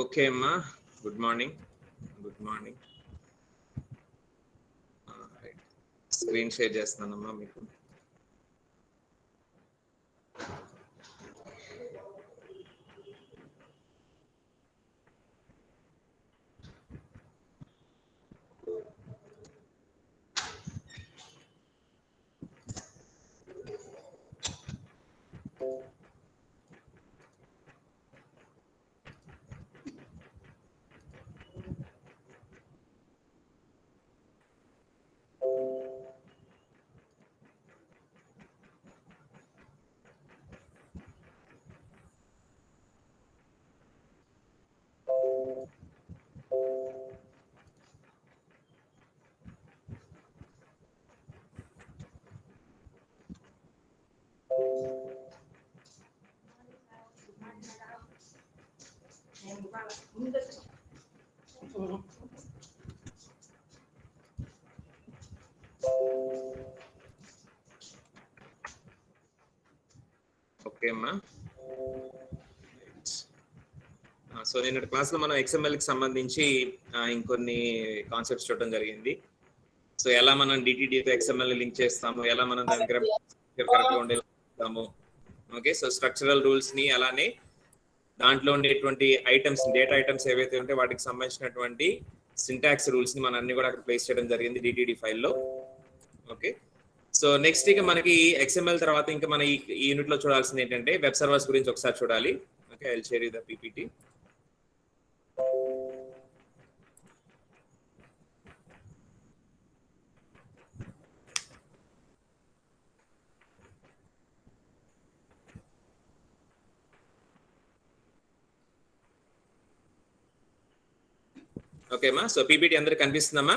Okay అమ్మా, good morning. Screen share చేస్తున్నానమ్మా మీకు. Okay అమ్మా, సో నిన్నటి క్లాస్ లో మనం XML కి సంబంధించి ఇంకొన్ని కాన్సెప్ట్స్ చూడడం జరిగింది. సో ఎలా మనం DTD తో XML లింక్ చేస్తాము, ఎలా మనం దాని దగ్గర కరెక్ట్ గా ఉండేస్తాము. ఓకే, సో స్ట్రక్చరల్ రూల్స్ ని, అలానే దాంట్లో ఉండేటువంటి ఐటమ్స్, డేటా ఐటమ్స్ ఏవైతే ఉంటే వాటికి సంబంధించినటువంటి సింటాక్స్ రూల్స్ ని మనం అన్ని కూడా అక్కడ ప్లేస్ చేయడం జరిగింది DTD ఫైల్లో. ఓకే, సో నెక్స్ట్ ఇక మనకి XML తర్వాత ఇంకా మన ఈ యూనిట్ లో చూడాల్సింది ఏంటంటే వెబ్ సర్వర్స్ గురించి ఒకసారి చూడాలి. Okay, I will share you the PPT. Okay అమ్మా, సో PPT అందరికి కనిపిస్తుందమ్మా?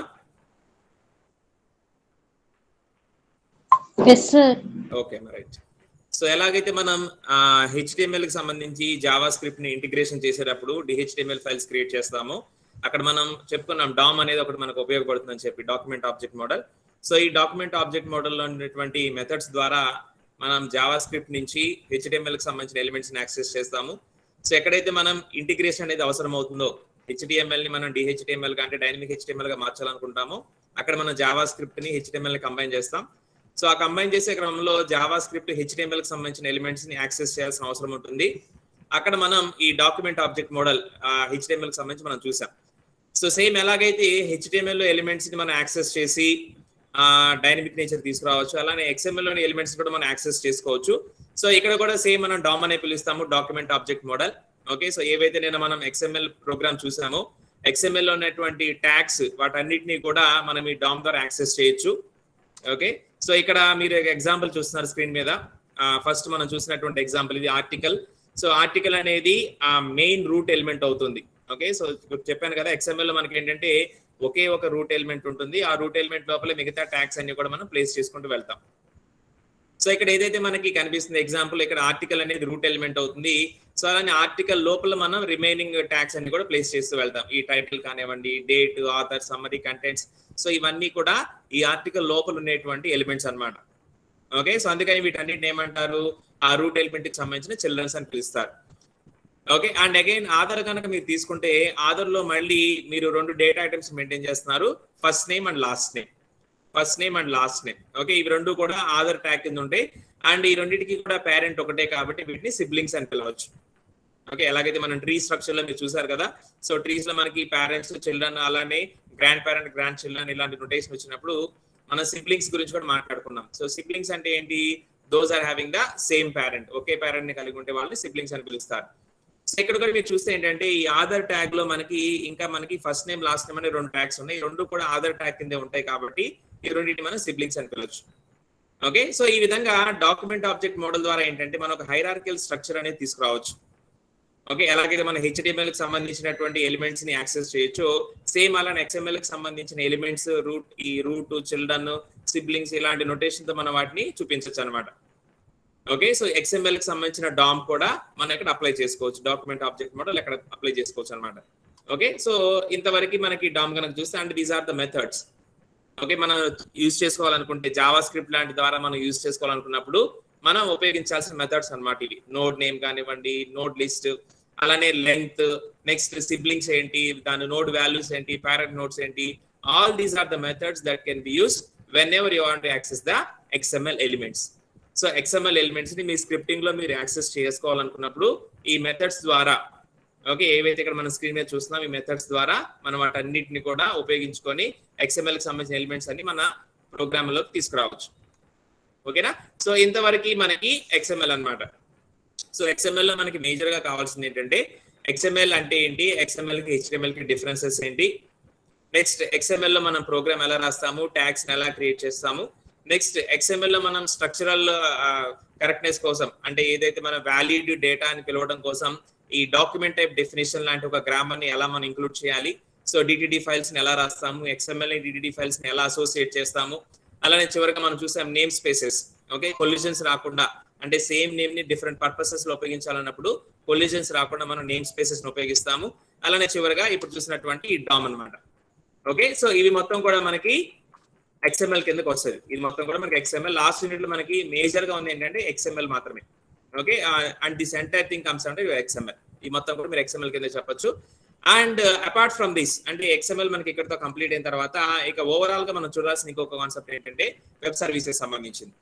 Yes sir. ఓకే అమ్మా, రైట్. సో ఎలాగైతే మనం HTML కి సంబంధించి జావా స్క్రిప్ట్ ని ఇంటిగ్రేషన్ చేసేటప్పుడు DHTML ఫైల్స్ క్రియేట్ చేస్తాము, అక్కడ మనం చెప్పుకున్నాం DOM అనేది ఒకటి మనకు ఉపయోగపడుతుందని చెప్పి, డాక్యుమెంట్ ఆబ్జెక్ట్ మోడల్. సో ఈ డాక్యుమెంట్ ఆబ్జెక్ట్ మోడల్లో ఉన్నటువంటి మెథడ్స్ ద్వారా మనం జావా స్క్రిప్ట్ నుంచి HTML కి సంబంధించిన ఎలిమెంట్స్ ని యాక్సెస్ చేస్తాము. సో ఎక్కడైతే మనం ఇంటిగ్రేషన్ అనేది అవసరం అవుతుందో, HTML ని మనం DHTML గా అంటే డైనమిక్ HTML గా మార్చాలనుకుంటాము, అక్కడ మనం జావా స్క్రిప్ట్ ని HTML ని కంబైన్ చేస్తాం. సో ఆ కంబైన్ చేసే క్రమంలో జావా స్క్రిప్ట్ HTML కి సంబంధించిన ఎలిమెంట్స్ ని యాక్సెస్ చేయాల్సిన అవసరం ఉంటుంది. అక్కడ మనం ఈ డాక్యుమెంట్ ఆబ్జెక్ట్ మోడల్ HTML కి సంబంధించి మనం చూసాం. సో సేమ్ ఎలాగైతే HTML లో ఎలిమెంట్స్ ని మనం యాక్సెస్ చేసి డైనమిక్ నేచర్ తీసుకురావచ్చు, అలానే XML లోని ఎలిమెంట్స్ కూడా మనం యాక్సెస్ చేసుకోవచ్చు. సో ఇక్కడ కూడా సేమ్ మనం DOM అనే పిలుస్తాము, document object model. Okay, so ఏవైతే నేను మనం XML ప్రోగ్రామ్ చూసామో XML లో ఉన్నటువంటి ట్యాగ్స్ వాటన్నిటిని కూడా మనం ఈ DOM ద్వారా యాక్సెస్ చేయొచ్చు. ఓకే, సో ఇక్కడ మీరు ఎగ్జాంపుల్ చూస్తున్నారు స్క్రీన్ మీద. ఫస్ట్ మనం చూసినటువంటి ఎగ్జాంపుల్ ఇది ఆర్టికల్. సో ఆర్టికల్ అనేది మెయిన్ రూట్ ఎలిమెంట్ అవుతుంది. ఓకే, సో చెప్పాను కదా XML లో మనకి ఏంటంటే ఒకే ఒక రూట్ ఎలిమెంట్ ఉంటుంది, ఆ రూట్ ఎలిమెంట్ లోపల మిగతా ట్యాగ్స్ అన్ని కూడా మనం ప్లేస్ చేసుకుంటూ వెళ్తాం. సో ఇక్కడ ఏదైతే మనకి కనిపిస్తుంది ఎగ్జాంపుల్, ఇక్కడ ఆర్టికల్ అనేది రూట్ ఎలిమెంట్ అవుతుంది. సో అలానే ఆర్టికల్ లోపల మనం రిమైనింగ్ ట్యాగ్స్ అన్ని కూడా ప్లేస్ చేస్తూ వెళ్తాం. ఈ టైటిల్ కానివ్వండి, date, author, summary, contents, so ఇవన్నీ కూడా ఈ ఆర్టికల్ లోపల ఉండేటువంటి ఎలిమెంట్స్ అన్నమాట. ఓకే, సో అందుకని వీటన్నిటిని ఏమంటారు, ఆ రూట్ ఎలిమెంట్ కి సంబంధించిన చిల్డ్రన్స్ అని పిలుస్తారు. ఓకే, అండ్ అగైన్ ఆధార్ కనుక మీరు తీసుకుంటే ఆధార్ లో మళ్ళీ మీరు రెండు డేటా ఐటమ్స్ మెయింటైన్ చేస్తున్నారు, first name and last name. Okay, ఇవి రెండు కూడా ఆధార్ ట్యాగ్ కింద ఉంటాయి. అండ్ ఈ రెండింటికి కూడా పేరెంట్ ఒకటే కాబట్టి వీటిని సిబ్లింగ్స్ అని పిలవచ్చు. ఓకే, ఎలాగైతే మనం ట్రీ స్ట్రక్చర్ లో మీరు చూసారు కదా, సో ట్రీస్ లో మనకి పేరెంట్స్, చిల్డ్రన్, అలానే గ్రాండ్ పేరెంట్, గ్రాండ్ చిల్డ్రన్ ఇలాంటి నొటేషన్ వచ్చినప్పుడు మనం సిబ్లింగ్స్ గురించి కూడా మాట్లాడుకున్నాం. సో సిబ్లింగ్స్ అంటే ఏంటి, those are having the same parent, ఒకే పేరెంట్ ని కలిగి ఉంటే వాళ్ళని సిబ్లింగ్స్ అని పిలుస్తారు. సో ఇక్కడ కూడా మీరు చూస్తే ఏంటంటే ఈ ఆధార్ ట్యాగ్ లో మనకి ఫస్ట్ నేమ్, లాస్ట్ నేమ్ అనే రెండు ట్యాగ్స్ ఉన్నాయి. ఈ రెండు కూడా ఆధార్ ట్యాగ్ కిందే ఉంటాయి కాబట్టి ఈ రెండింటిని మనం సిబ్లింగ్స్ అని పిలవచ్చు. ఓకే, సో ఈ విధంగా డాక్యుమెంట్ ఆబ్జెక్ట్ మోడల్ ద్వారా ఏంటంటే మనం ఒక హైరార్కికల్ స్ట్రక్చర్ అనేది తీసుకురావచ్చు. ఓకే, ఎలాగైతే మన HTML కి సంబంధించినటువంటి ఎలిమెంట్స్ ని యాక్సెస్ చేయొచ్చు, సేమ్ అలానే XML కి సంబంధించిన ఎలిమెంట్స్, రూట్, చిల్డ్రన్, సిబ్లింగ్స్ ఇలాంటి నొటేషన్ తో మనం వాటిని చూపించవచ్చు అనమాట. ఓకే, సో XML కి సంబంధించిన DOM కూడా మనం ఇక్కడ అప్లై చేసుకోవచ్చు, డాక్యుమెంట్ ఆబ్జెక్ట్ మోడల్ ఎక్కడ అప్లై చేసుకోవచ్చు అనమాట. ఓకే, సో ఇంతవరకు మనకి DOM కనుక చూస్తే, and these are the methods. Okay, మనం యూజ్ చేసుకోవాలనుకుంటే జావా స్క్రిప్ట్ లాంటి ద్వారా మనం యూజ్ చేసుకోవాలనుకున్నప్పుడు మనం ఉపయోగించాల్సిన మెథడ్స్ అన్నమాట ఇవి. నోడ్ నేమ్ కానివ్వండి, నోడ్ లిస్ట్, అలానే లెంగ్త్, నెక్స్ట్ సిబ్లింగ్స్ ఏంటి, దాని నోడ్ వాల్యూస్ ఏంటి, పేరెంట్ నోడ్స్ ఏంటి, all these are the methods that can be used whenever you want to access the XML elements. So XML elements ని మీ scripting లో మీరు access చేసుకోవాలనుకున్నప్పుడు ఈ మెథడ్స్ ద్వారా, ఓకే, ఏవైతే ఇక్కడ మన స్క్రీన్ మీద చూస్తున్నాం ఈ మెథడ్స్ ద్వారా మనం వాటన్నిటిని కూడా ఉపయోగించుకొని XML కి సంబంధించిన ఎలిమెంట్స్ అన్ని మన ప్రోగ్రామ్ లోకి తీసుకురావచ్చు. ఓకేనా? సో ఇంతవరకు మనకి XML అన్నమాట. సో XML లో మనకి మేజర్ గా కావాల్సింది ఏంటంటే XML అంటే ఏంటి, XML కి HTML కి డిఫరెన్సెస్ ఏంటి, నెక్స్ట్ XML లో మనం ప్రోగ్రామ్ ఎలా రాస్తాము, ట్యాగ్స్ ఎలా క్రియేట్ చేస్తాము, నెక్స్ట్ XML లో మనం స్ట్రక్చరల్ కరెక్ట్నెస్ కోసం అంటే ఏదైతే మన వ్యాలిడ్ డేటా అని పిలవడం కోసం ఈ డాక్యుమెంట్ టైప్ డెఫినేషన్ లాంటి ఒక గ్రామర్ ని ఎలా మనం ఇంక్లూడ్ చేయాలి, సో DTD ఫైల్స్ ని ఎలా రాస్తాము, XML ని DTD ఫైల్స్ ని ఎలా అసోసియేట్ చేస్తాము, అలానే చివరిగా మనం చూసాం నేమ్ స్పేసెస్. ఓకే, కొలిజన్స్ రాకుండా అంటే సేమ్ నేమ్ ని డిఫరెంట్ పర్పసెస్ లో ఉపయోగించాలన్నప్పుడు కొలిజన్స్ రాకుండా మనం నేమ్ స్పేసెస్ ని ఉపయోగిస్తాము. అలానే చివరిగా ఇప్పుడు చూసినటువంటి ఈ డామ్ అన్నమాట. ఓకే, సో ఇవి మొత్తం కూడా మనకి XML కిందకి వస్తుంది. ఇది మొత్తం కూడా మనకి XML. లాస్ట్ యూనిట్ లో మనకి మేజర్ గా ఉంది ఏంటంటే XML మాత్రమే. Okay, and this entire thing comes అంటే XML. ఈ మొత్తం కూడా మీరు XML కింద చెప్పొచ్చు. అండ్ అపార్ట్ ఫ్రమ్ దిస్ అంటే XML మనకి ఇక్కడతో కంప్లీట్ అయిన తర్వాత ఇక ఓవరాల్ గా మనం చూడాల్సిన ఇంకొక కాన్సెప్ట్ ఏంటంటే వెబ్ సర్వీసెస్ సంబంధించింది.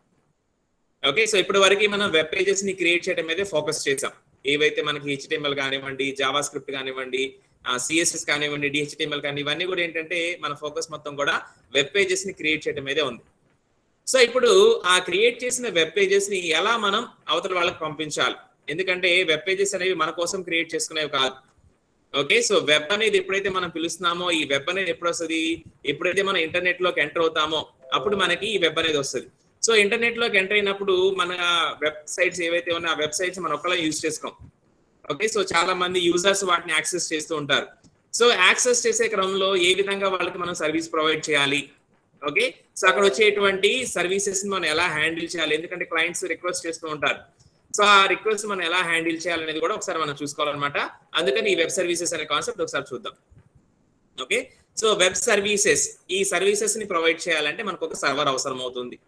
ఓకే, సో ఇప్పటి వరకు మనం వెబ్ పేజెస్ ని క్రియేట్ చేయడం మీదే ఫోకస్ చేసాం. ఏవైతే మనకి HTML కానివ్వండి, జావా స్క్రిప్ట్ కానివ్వండి, CSS కానివ్వండి, DHTML కానీ ఇవన్నీ కూడా ఏంటంటే మన ఫోకస్ మొత్తం కూడా వెబ్ పేజెస్ ని క్రియేట్ చేయడం మీదే ఉంది. సో ఇప్పుడు ఆ క్రియేట్ చేసిన వెబ్ పేజెస్ ని ఎలా మనం అవతల వాళ్ళకి పంపించాలి, ఎందుకంటే వెబ్ పేజెస్ అనేవి మన కోసం క్రియేట్ చేసుకునేవి కాదు. ఓకే, సో వెబ్ అనేది ఎప్పుడైతే మనం పిలుస్తున్నామో ఈ వెబ్ అనేది ఎప్పుడు వస్తుంది, ఎప్పుడైతే మనం ఇంటర్నెట్ లోకి ఎంటర్ అవుతామో అప్పుడు మనకి ఈ వెబ్ అనేది వస్తుంది. సో ఇంటర్నెట్ లోకి ఎంటర్ అయినప్పుడు మన వెబ్సైట్స్ ఏవైతే ఉన్నాయో ఆ వెబ్సైట్స్ మనం ఒకలా యూజ్ చేసుకోం. ఓకే, సో చాలా మంది యూజర్స్ వాటిని యాక్సెస్ చేస్తూ ఉంటారు. సో యాక్సెస్ చేసే క్రమంలో ఏ విధంగా వాళ్ళకి మనం సర్వీస్ ప్రొవైడ్ చేయాలి, ఓకే, సో అక్కడ వచ్చేటువంటి సర్వీసెస్ మనం ఎలా హ్యాండిల్ చేయాలి, ఎందుకంటే క్లయింట్స్ రిక్వెస్ట్ చేస్తూ ఉంటారు. సో ఆ రిక్వెస్ట్ మనం ఎలా హ్యాండిల్ చేయాలనేది కూడా ఒకసారి మనం చూసుకోవాలన్నమాట. అందుకని ఈ వెబ్ సర్వీసెస్ అనే కాన్సెప్ట్ ఒకసారి చూద్దాం. ఓకే, సో వెబ్ సర్వీసెస్, ఈ సర్వీసెస్ ని ప్రొవైడ్ చేయాలంటే మనకు ఒక సర్వర్ అవసరం అవుతుంది.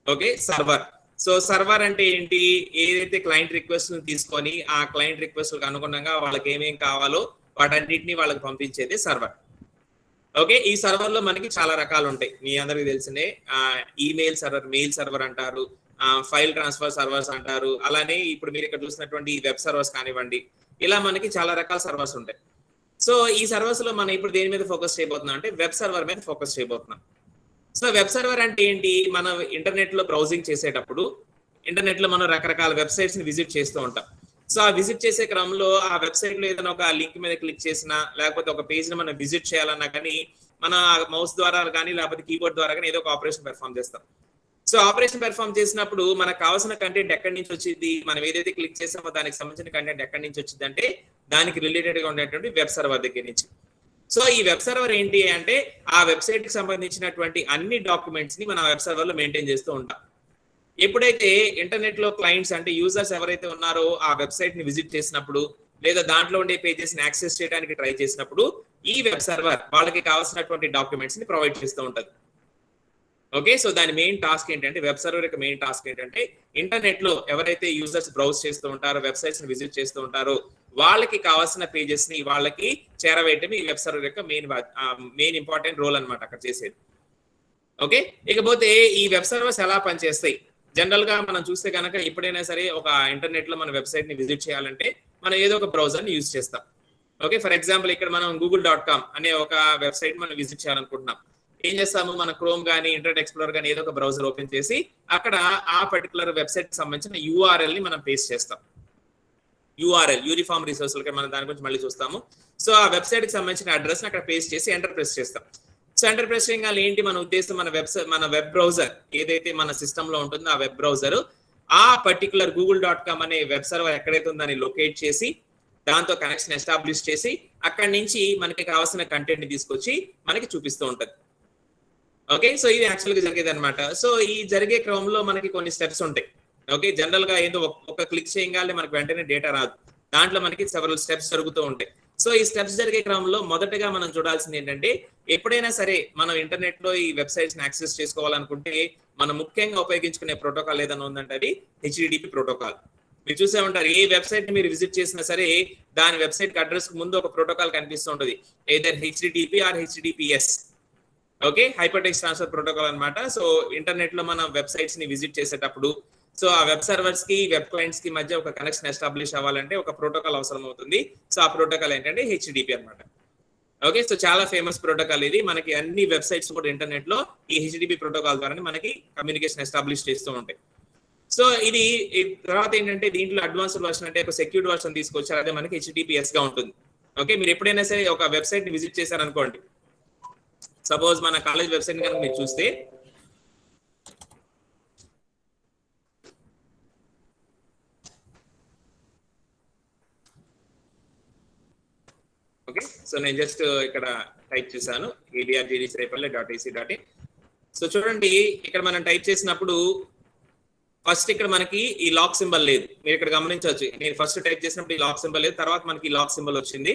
Okay, server. సో సర్వర్ అంటే ఏంటి, ఏదైతే క్లయింట్ రిక్వెస్ట్ తీసుకొని ఆ క్లయింట్ రిక్వెస్ట్ అనుగుణంగా వాళ్ళకి ఏమేం కావాలో వాటన్నిటిని వాళ్ళకి పంపించేది సర్వర్. ఓకే, ఈ సర్వర్ లో మనకి చాలా రకాలు ఉంటాయి, మీ అందరికి తెలిసినే. ఈమెయిల్ సర్వర్, మెయిల్ సర్వర్ అంటారు, ఫైల్ ట్రాన్స్ఫర్ సర్వర్స్ అంటారు, అలానే ఇప్పుడు మీరు ఇక్కడ చూసినటువంటి వెబ్ సర్వర్స్ కానివ్వండి, ఇలా మనకి చాలా రకాల సర్వర్స్ ఉంటాయి. సో ఈ సర్వర్స్ లో మనం ఇప్పుడు దేని మీద ఫోకస్ చేయబోతున్నాం అంటే వెబ్ సర్వర్ మీద ఫోకస్ చేయబోతున్నాం. సో వెబ్ సర్వర్ అంటే ఏంటి, మనం ఇంటర్నెట్ లో బ్రౌజింగ్ చేసేటప్పుడు ఇంటర్నెట్ లో మనం రకరకాల వెబ్సైట్స్ ని విజిట్ చేస్తూ ఉంటాం. సో ఆ విజిట్ చేసే క్రమంలో ఆ వెబ్సైట్ లో ఏదైనా ఒక లింక్ మీద క్లిక్ చేసినా లేకపోతే ఒక పేజ్ ని మనం విజిట్ చేయాలన్నా కానీ మన మౌస్ ద్వారా కానీ లేకపోతే కీబోర్డ్ ద్వారా కానీ ఏదో ఒక ఆపరేషన్ పెర్ఫామ్ చేస్తాం. సో ఆపరేషన్ పెర్ఫామ్ చేసినప్పుడు మనకు కావాల్సిన కంటెంట్ ఎక్కడి నుంచి వచ్చింది, మనం ఏదైతే క్లిక్ చేసామో దానికి సంబంధించిన కంటెంట్ ఎక్కడి నుంచి వచ్చింది అంటే దానికి రిలేటెడ్ గా ఉండేటువంటి వెబ్ సర్వర్ దగ్గర నుంచి. సో ఈ వెబ్ సర్వర్ ఏంటి అంటే ఆ వెబ్సైట్ కి సంబంధించినటువంటి అన్ని డాక్యుమెంట్స్ ని మనం వెబ్ సర్వర్ లో మెయింటైన్ చేస్తూ ఉంటాం. ఎప్పుడైతే ఇంటర్నెట్ లో క్లయింట్స్ అంటే యూజర్స్ ఎవరైతే ఉన్నారో ఆ వెబ్సైట్ ని విజిట్ చేసినప్పుడు లేదా దాంట్లో ఉండే పేజెస్ ని యాక్సెస్ చేయడానికి ట్రై చేసినప్పుడు ఈ వెబ్ సర్వర్ వాళ్ళకి కావాల్సినటువంటి డాక్యుమెంట్స్ ని ప్రొవైడ్ చేస్తూ ఉంటది. ఓకే, సో దాని మెయిన్ టాస్క్ ఏంటంటే వెబ్ సర్వర్ యొక్క మెయిన్ టాస్క్ ఏంటంటే ఇంటర్నెట్ లో ఎవరైతే యూజర్స్ బ్రౌజ్ చేస్తూ ఉంటారో వెబ్సైట్స్ ని విజిట్ చేస్తూ ఉంటారో వాళ్ళకి కావాల్సిన పేజెస్ ని వాళ్ళకి చేరవేయటం ఈ వెబ్ సర్వర్ యొక్క మెయిన్ ఇంపార్టెంట్ రోల్ అన్నమాట అక్కడ చేసేది. ఓకే, ఇకపోతే ఈ వెబ్ సర్వర్స్ ఎలా పనిచేస్తాయి, జనరల్ గా మనం చూస్తే కనుక ఎప్పుడైనా సరే ఒక ఇంటర్నెట్ లో మన వెబ్సైట్ ని విజిట్ చేయాలంటే మనం ఏదో ఒక బ్రౌజర్ ని యూజ్ చేస్తాం. ఓకే, ఫర్ ఎగ్జాంపుల్ ఇక్కడ మనం google.com అనే ఒక వెబ్సైట్ మనం విజిట్ చేయాలనుకుంటున్నాం. ఏం చేస్తాము, మన క్రోమ్ కానీ ఇంటర్నెట్ ఎక్స్ప్లోరర్ కానీ ఏదో ఒక బ్రౌజర్ ఓపెన్ చేసి అక్కడ ఆ పర్టికులర్ వెబ్సైట్ కి సంబంధించిన URL ని మనం పేస్ట్ చేస్తాం. URL యూనిఫామ్ రిసోర్స్ మనం దాని గురించి మళ్ళీ చూస్తాము. సో ఆ వెబ్సైట్ కి సంబంధించిన అడ్రస్ ని అక్కడ పేస్ట్ చేసి ఎంటర్ ప్రెస్ చేస్తాం. సో ఎంటర్ ప్రెస్ చేయగానే ఏంటి మన ఉద్దేశం, మన వెబ్ బ్రౌజర్ ఏదైతే మన సిస్టమ్ లో ఉంటుందో ఆ వెబ్ బ్రౌజర్ ఆ పర్టికులర్ google.com అనే వెబ్ సర్వర్ ఎక్కడైతే ఉందో దాన్ని లొకేట్ చేసి దాంతో కనెక్షన్ ఎస్టాబ్లిష్ చేసి అక్కడి నుంచి మనకి కావాల్సిన కంటెంట్ ని తీసుకొచ్చి మనకి చూపిస్తూ ఉంటది. ఓకే, సో ఇది యాక్చువల్ గా జరిగేది అనమాట. సో ఈ జరిగే క్రమంలో మనకి కొన్ని స్టెప్స్ ఉంటాయి. ఓకే, జనరల్ గా ఏదో ఒక క్లిక్ చేయగానే మనకి వెంటనే డేటా రాదు, దాంట్లో మనకి సెవెరల్ స్టెప్స్ జరుగుతూ ఉంటాయి. సో ఈ స్టెప్స్ జరిగే క్రమంలో మొదటగా మనం చూడాల్సింది ఏంటంటే ఎప్పుడైనా సరే మనం ఇంటర్నెట్ లో ఈ వెబ్సైట్స్ ని యాక్సెస్ చేసుకోవాలనుకుంటే మనం ముఖ్యంగా ఉపయోగించుకునే ప్రోటోకాల్ ఏదైనా ఉందంటే అది HTTP ప్రోటోకాల్. మీరు చూసే ఉంటారు, ఏ వెబ్సైట్ ని మీరు విజిట్ చేసినా సరే దాని వెబ్సైట్ అడ్రస్ ముందు ఒక ప్రోటోకాల్ కనిపిస్తూ ఉంటుంది, either HTTP or HTTPS. Okay, hyper text transfer protocol అన్నమాట. సో ఇంటర్నెట్ లో మనం వెబ్సైట్స్ ని విజిట్ చేసేటప్పుడు సో ఆ వెబ్ సర్వర్స్ కి వెబ్ క్లయింట్స్ కి మధ్య ఒక కనెక్షన్ ఎస్టాబ్లిష్ అవ్వాలంటే ఒక ప్రోటోకాల్ అవసరం అవుతుంది. సో ఆ ప్రోటోకాల్ ఏంటంటే HTTP అన్నమాట. ఓకే, సో చాలా ఫేమస్ ప్రోటోకాల్ ఇది. మనకి అన్ని వెబ్సైట్స్ కూడా ఇంటర్నెట్ లో ఈ HTTP ప్రోటోకాల్ ద్వారా మనకి కమ్యూనికేషన్ ఎస్టాబ్లిష్ చేస్తూ ఉంటాయి. సో ఇది తర్వాత ఏంటంటే దీంట్లో అడ్వాన్స్డ్ వర్షన్ అంటే ఒక సెక్యూర్డ్ వర్షన్ తీసుకొచ్చారు, అదే మనకి HTTPS గా ఉంటుంది. ఓకే, మీరు ఎప్పుడైనా సరే ఒక వెబ్సైట్ ని విజిట్ చేశారనుకోండి, సపోజ్ మన కాలేజ్ వెబ్సైట్ కనుక మీరు చూస్తే ఓకే, సో నేను జస్ట్ ఇక్కడ టైప్ చేశాను adrgdserepalli.ac.in. సో చూడండి, ఇక్కడ మనం టైప్ చేసినప్పుడు ఫస్ట్ ఇక్కడ మనకి ఈ లాక్ సింబల్ లేదు, మీరు ఇక్కడ గమనించవచ్చు. నేను ఫస్ట్ టైప్ చేసినప్పుడు ఈ లాక్ సింబల్ లేదు, తర్వాత మనకి ఈ లాక్ సింబల్ వచ్చింది.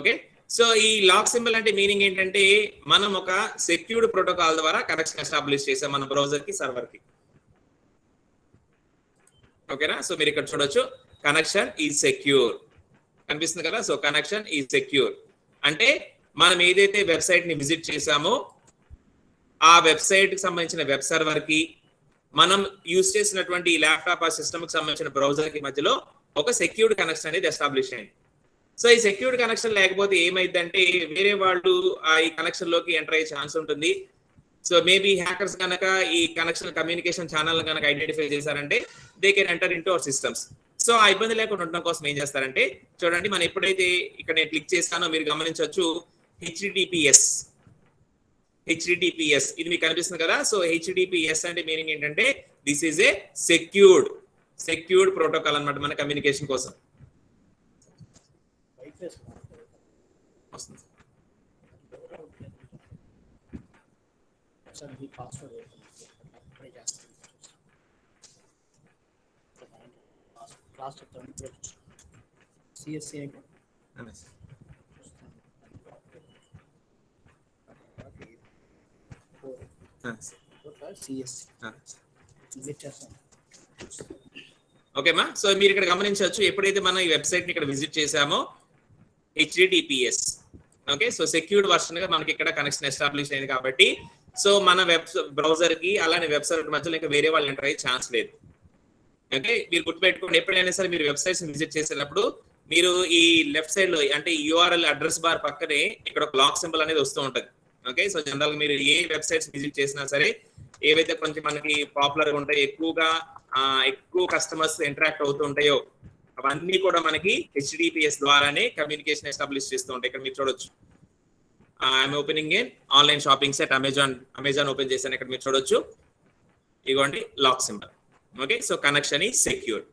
ఓకే, సో ఈ లాక్ సింబల్ అంటే మీనింగ్ ఏంటంటే మనం ఒక సెక్యూర్డ్ ప్రోటోకాల్ ద్వారా కనెక్షన్ ఎస్టాబ్లిష్ చేసాం మన బ్రౌజర్ కి సర్వర్ కి. ఓకేనా, సో మీరు ఇక్కడ చూడొచ్చు కనెక్షన్ ఈజ్ సెక్యూర్ కనిపిస్తుంది కదా. సో కనెక్షన్ ఈజ్ సెక్యూర్ అంటే మనం ఏదైతే వెబ్సైట్ ని విజిట్ చేసామో ఆ వెబ్సైట్ కి సంబంధించిన వెబ్ సర్వర్ కి మనం యూజ్ చేసినటువంటి ల్యాప్టాప్ ఆ సిస్టమ్ కి సంబంధించిన బ్రౌజర్ కి మధ్యలో ఒక సెక్యూర్డ్ కనెక్షన్ అనేది ఎస్టాబ్లిష్ అయింది. సో ఈ సెక్యూర్డ్ కనెక్షన్ లేకపోతే ఏమైందంటే వేరే వాళ్ళు ఈ కనెక్షన్ లోకి ఎంటర్ అయ్యే ఛాన్స్ ఉంటుంది. సో మేబీ హ్యాకర్స్ కనుక ఈ కనెక్షన్ కమ్యూనికేషన్ ఛానల్ కనుక ఐడెంటిఫై చేశారంటే they can enter into hour systems. So ఆ ఇబ్బంది లేకుండా ఉండడం కోసం ఏం చేస్తారంటే చూడండి, మనం ఎప్పుడైతే ఇక్కడ నేను క్లిక్ చేస్తానో మీరు గమనించవచ్చు హెచ్డిటిపిఎస్ ఇది మీకు కనిపిస్తుంది కదా. సో హెచ్డిటిపిఎస్ అంటే మీనింగ్ ఏంటంటే this is a secured protocol అన్నమాట మన కమ్యూనికేషన్ కోసం. ఓకేమా, సో మీరు ఇక్కడ గమనించవచ్చు ఎప్పుడైతే మనం ఈ వెబ్సైట్ ని ఇక్కడ విజిట్ చేసామో HTTPS. Okay, so secured version గా మనకి ఇక్కడ కనెక్షన్ ఎస్టాబ్లిష్ అయింది కాబట్టి సో మన వెబ్ బ్రౌజర్ కి అలానే వెబ్ సర్వర్ మధ్యలో ఇంకా వేరే వాళ్ళు ఎంటర్ అయ్యే ఛాన్స్ లేదు. ఓకే, మీరు గుర్తుపెట్టుకోండి, ఎప్పుడైనా సరే మీరు వెబ్సైట్స్ విజిట్ చేసేటప్పుడు మీరు ఈ లెఫ్ట్ సైడ్ లో అంటే URL అడ్రస్ బార్ పక్కనే ఇక్కడ ఒక లాక్ సింబల్ అనేది వస్తూ ఉంటుంది. ఓకే, సో జనరల్ గా మీరు ఏ వెబ్సైట్స్ విజిట్ చేసినా సరే ఏవైతే కొంచెం మనకి పాపులర్ గా ఉంటాయో ఎక్కువ కస్టమర్స్ ఇంటరాక్ట్ అవుతూ ఉంటాయో అవన్నీ కూడా మనకి HTTPS ద్వారానే కమ్యూనికేషన్ ఎస్టాబ్లిష్ చేస్తూ ఉంటాయి. ఇక్కడ మీరు చూడొచ్చు I'm opening a online shopping site Amazon open చేశాను. ఇక్కడ మీరు చూడొచ్చు ఇగోండి lock symbol. Okay, so connection is secure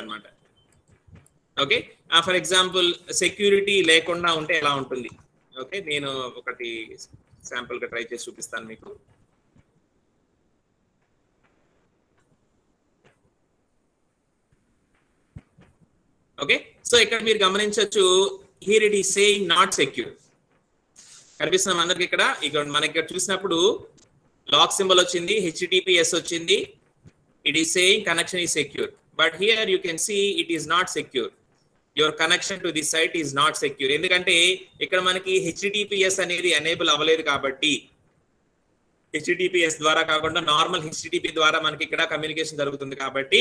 అన్నమాట. ఓకే, ఫర్ ఎగ్జాంపుల్ సెక్యూరిటీ లేకుండా ఉంటే ఎలా ఉంటుంది? ఓకే, నేను ఒకటి శాంపుల్ గా ట్రై చేసి చూపిస్తాను మీకు. ఓకే, సో ఇక్కడ మీరు గమనించవచ్చు here it is saying not secure కనిపిస్తున్నాం అందరికి. ఇక్కడ మనకి ఇక్కడ చూసినప్పుడు లాక్ సింబల్ వచ్చింది, HTTPS వచ్చింది, it is saying connection is secure. But here you can see it is not secure. Your connection to this site is not secure. ఎందుకంటే ఇక్కడ మనకి HTTPS అనేది ఎనేబుల్ అవ్వలేదు కాబట్టి HTTPS ద్వారా కాకుండా నార్మల్ HTTP ద్వారా మనకి ఇక్కడ కమ్యూనికేషన్ జరుగుతుంది కాబట్టి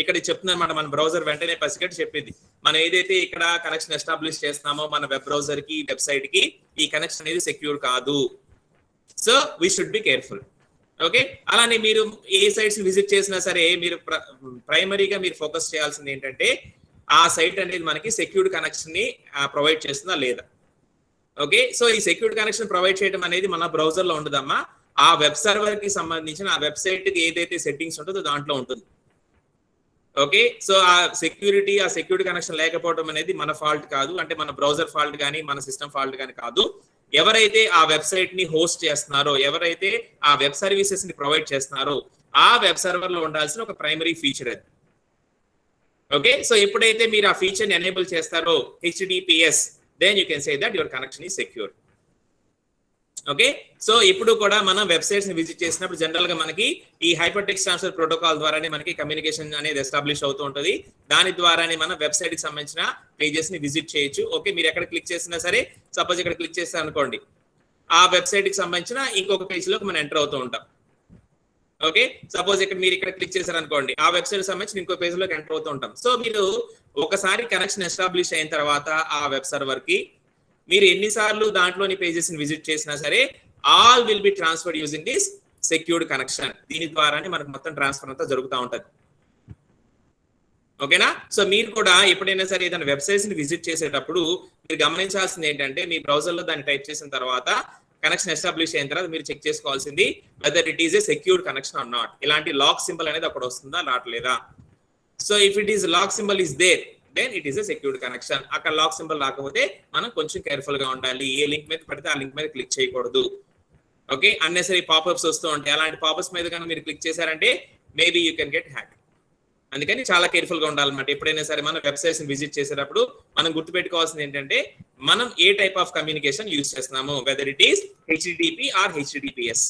ఇక్కడ చెప్తున్నమాట మన బ్రౌజర్ వెంటనే పసిగట్టి చెప్పింది మనం ఏదైతే ఇక్కడ కనెక్షన్ ఎస్టాబ్లిష్ చేస్తున్నామో మన వెబ్ బ్రౌజర్ కి వెబ్సైట్ కి ఈ కనెక్షన్ అనేది సెక్యూర్ కాదు. So we should be careful. Okay, అలానే మీరు ఏ సైట్స్ విజిట్ చేసినా సరే మీరు ప్రైమరీగా మీరు ఫోకస్ చేయాల్సింది ఏంటంటే ఆ సైట్ అనేది మనకి సెక్యూర్డ్ కనెక్షన్ ని ప్రొవైడ్ చేస్తుందా లేదా. ఓకే, సో ఈ సెక్యూర్డ్ కనెక్షన్ ప్రొవైడ్ చేయడం అనేది మన బ్రౌజర్ లో ఉండదమ్మా, ఆ వెబ్ సర్వర్ కి సంబంధించిన ఆ వెబ్సైట్ కి ఏదైతే సెట్టింగ్స్ ఉంటుందో దాంట్లో ఉంటుంది. ఓకే, సో ఆ సెక్యూరిటీ కనెక్షన్ లేకపోవడం అనేది మన ఫాల్ట్ కాదు, అంటే మన బ్రౌజర్ ఫాల్ట్ కానీ మన సిస్టమ్ ఫాల్ట్ కానీ కాదు. ఎవరైతే ఆ వెబ్సైట్ ని హోస్ట్ చేస్తున్నారో, ఎవరైతే ఆ వెబ్ సర్వీసెస్ ని ప్రొవైడ్ చేస్తున్నారో ఆ వెబ్ సర్వర్ లో ఉండాల్సిన ఒక ప్రైమరీ ఫీచర్ అది. ఓకే, సో ఎప్పుడైతే మీరు ఆ ఫీచర్ ని ఎనేబుల్ చేస్తారో HTTPS, then you can say that your connection is secure. Okay, so ఇప్పుడు కూడా మనం వెబ్సైట్స్ ని విజిట్ చేసినప్పుడు జనరల్ గా మనకి ఈ హైపర్ టెక్స్ట్ ట్రాన్స్ఫర్ ప్రోటోకాల్ ద్వారానే మనకి కమ్యూనికేషన్ అనేది ఎస్టాబ్లిష్ అవుతూ ఉంటుంది. దాని ద్వారానే మనం వెబ్సైట్ కి సంబంధించిన పేజెస్ ని విజిట్ చేయొచ్చు. ఓకే, మీరు ఎక్కడ క్లిక్ చేసినా సరే, సపోజ్ ఇక్కడ క్లిక్ చేస్తాను అనుకోండి, ఆ వెబ్సైట్ కి సంబంధించిన ఇంకొక పేజ్ లోకి మనం ఎంటర్ అవుతూ ఉంటాం. ఓకే, సపోజ్ ఇక్కడ మీరు ఇక్కడ క్లిక్ చేశారు అనుకోండి, ఆ వెబ్సైట్ సంబంధించి ఇంకో పేజ్ లోకి ఎంటర్ అవుతూ ఉంటాం. సో మీరు ఒకసారి కనెక్షన్ ఎస్టాబ్లిష్ అయిన తర్వాత ఆ వెబ్ సర్వర్ కి మీరు ఎన్నిసార్లు దాంట్లోని పేజెస్ ని విజిట్ చేసినా సరే, all will be transferred using this secured connection. దీని ద్వారానే మనకు మొత్తం ట్రాన్స్ఫర్ అంతా జరుగుతూ ఉంటది. ఓకేనా? సో మీరు కూడా ఎప్పుడైనా సరే ఏదైనా వెబ్సైట్స్ ని విజిట్ చేసేటప్పుడు మీరు గమనించాల్సింది ఏంటంటే, మీ బ్రౌజర్ లో దాన్ని టైప్ చేసిన తర్వాత కనెక్షన్ ఎస్టాబ్లిష్ అయిన తర్వాత మీరు చెక్ చేసుకోవాల్సింది whether it is a secured connection or not. ఇలాంటి లాక్ సింబల్ అనేది అక్కడ వస్తుందా రావట్లేదా. So if it is lock symbol is there, then it is a secured connection. అక్కడ లాక్ సింబల్ రాకపోతే మనం కొంచెం కేర్ఫుల్ గా ఉండాలి. ఏ లింక్ మీద పడితే ఆ లింక్ మీద క్లిక్ చేయకూడదు. ఓకే, అన్నెసరీ పాపప్స్ వస్తూ ఉంటాయి. అలాంటి పాపప్స్ మీద కనుక మీరు క్లిక్ చేశారంటే maybe you can get hack. అందుకని చాలా కేర్ఫుల్ గా ఉండాలన్నమాట. ఎప్పుడైనా సరే మనం వెబ్సైట్స్ ని విజిట్ చేసేటప్పుడు మనం గుర్తుపెట్టుకోవాల్సింది ఏంటంటే, మనం ఏ టైప్ ఆఫ్ కమ్యూనికేషన్ యూజ్ చేస్తున్నాము, whether it is HTTP or HTTPS.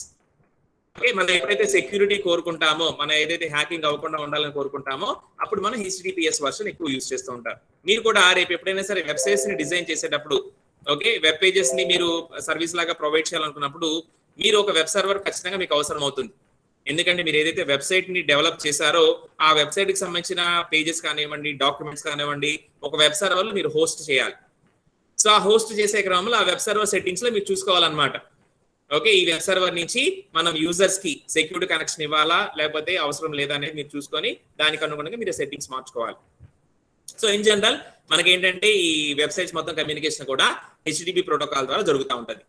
Okay, మనం ఎప్పుడైతే సెక్యూరిటీ కోరుకుంటామో, మనం ఏదైతే హ్యాకింగ్ అవ్వకుండా ఉండాలని కోరుకుంటామో, అప్పుడు మనం హెచ్టిటిపిఎస్ వర్షన్ ఎక్కువ యూజ్ చేస్తూ ఉంటారు. మీరు కూడా రేపు ఎప్పుడైనా సరే వెబ్సైట్స్ ని డిజైన్ చేసేటప్పుడు, ఓకే, వెబ్ పేజెస్ ని మీరు సర్వీస్ లాగా ప్రొవైడ్ చేయాలనుకున్నప్పుడు మీరు ఒక వెబ్ సర్వర్ ఖచ్చితంగా మీకు అవసరం అవుతుంది. ఎందుకంటే మీరు ఏదైతే వెబ్సైట్ ని డెవలప్ చేశారో ఆ వెబ్సైట్ కి సంబంధించిన పేజెస్ కానివ్వండి, డాక్యుమెంట్స్ కానివ్వండి, ఒక వెబ్ సర్వర్ లో మీరు హోస్ట్ చేయాలి. సో ఆ హోస్ట్ చేసే క్రమంలో ఆ వెబ్ సర్వర్ సెట్టింగ్స్ లో మీరు చూసుకోవాలన్నమాట. ఓకే, ఈ వెబ్ సర్వర్ నుంచి మనం యూజర్స్ కి సెక్యూరిటీ కనెక్షన్ ఇవ్వాలా లేకపోతే అవసరం లేదా అనేది మీరు చూసుకొని దానికి అనుగుణంగా మీరు సెట్టింగ్స్ మార్చుకోవాలి. సో ఇన్ జనరల్ మనకి ఏంటంటే ఈ వెబ్సైట్స్ మొత్తం కమ్యూనికేషన్ కూడా హెచ్టిటిపి ప్రోటోకాల్ ద్వారా జరుగుతూ ఉంటది.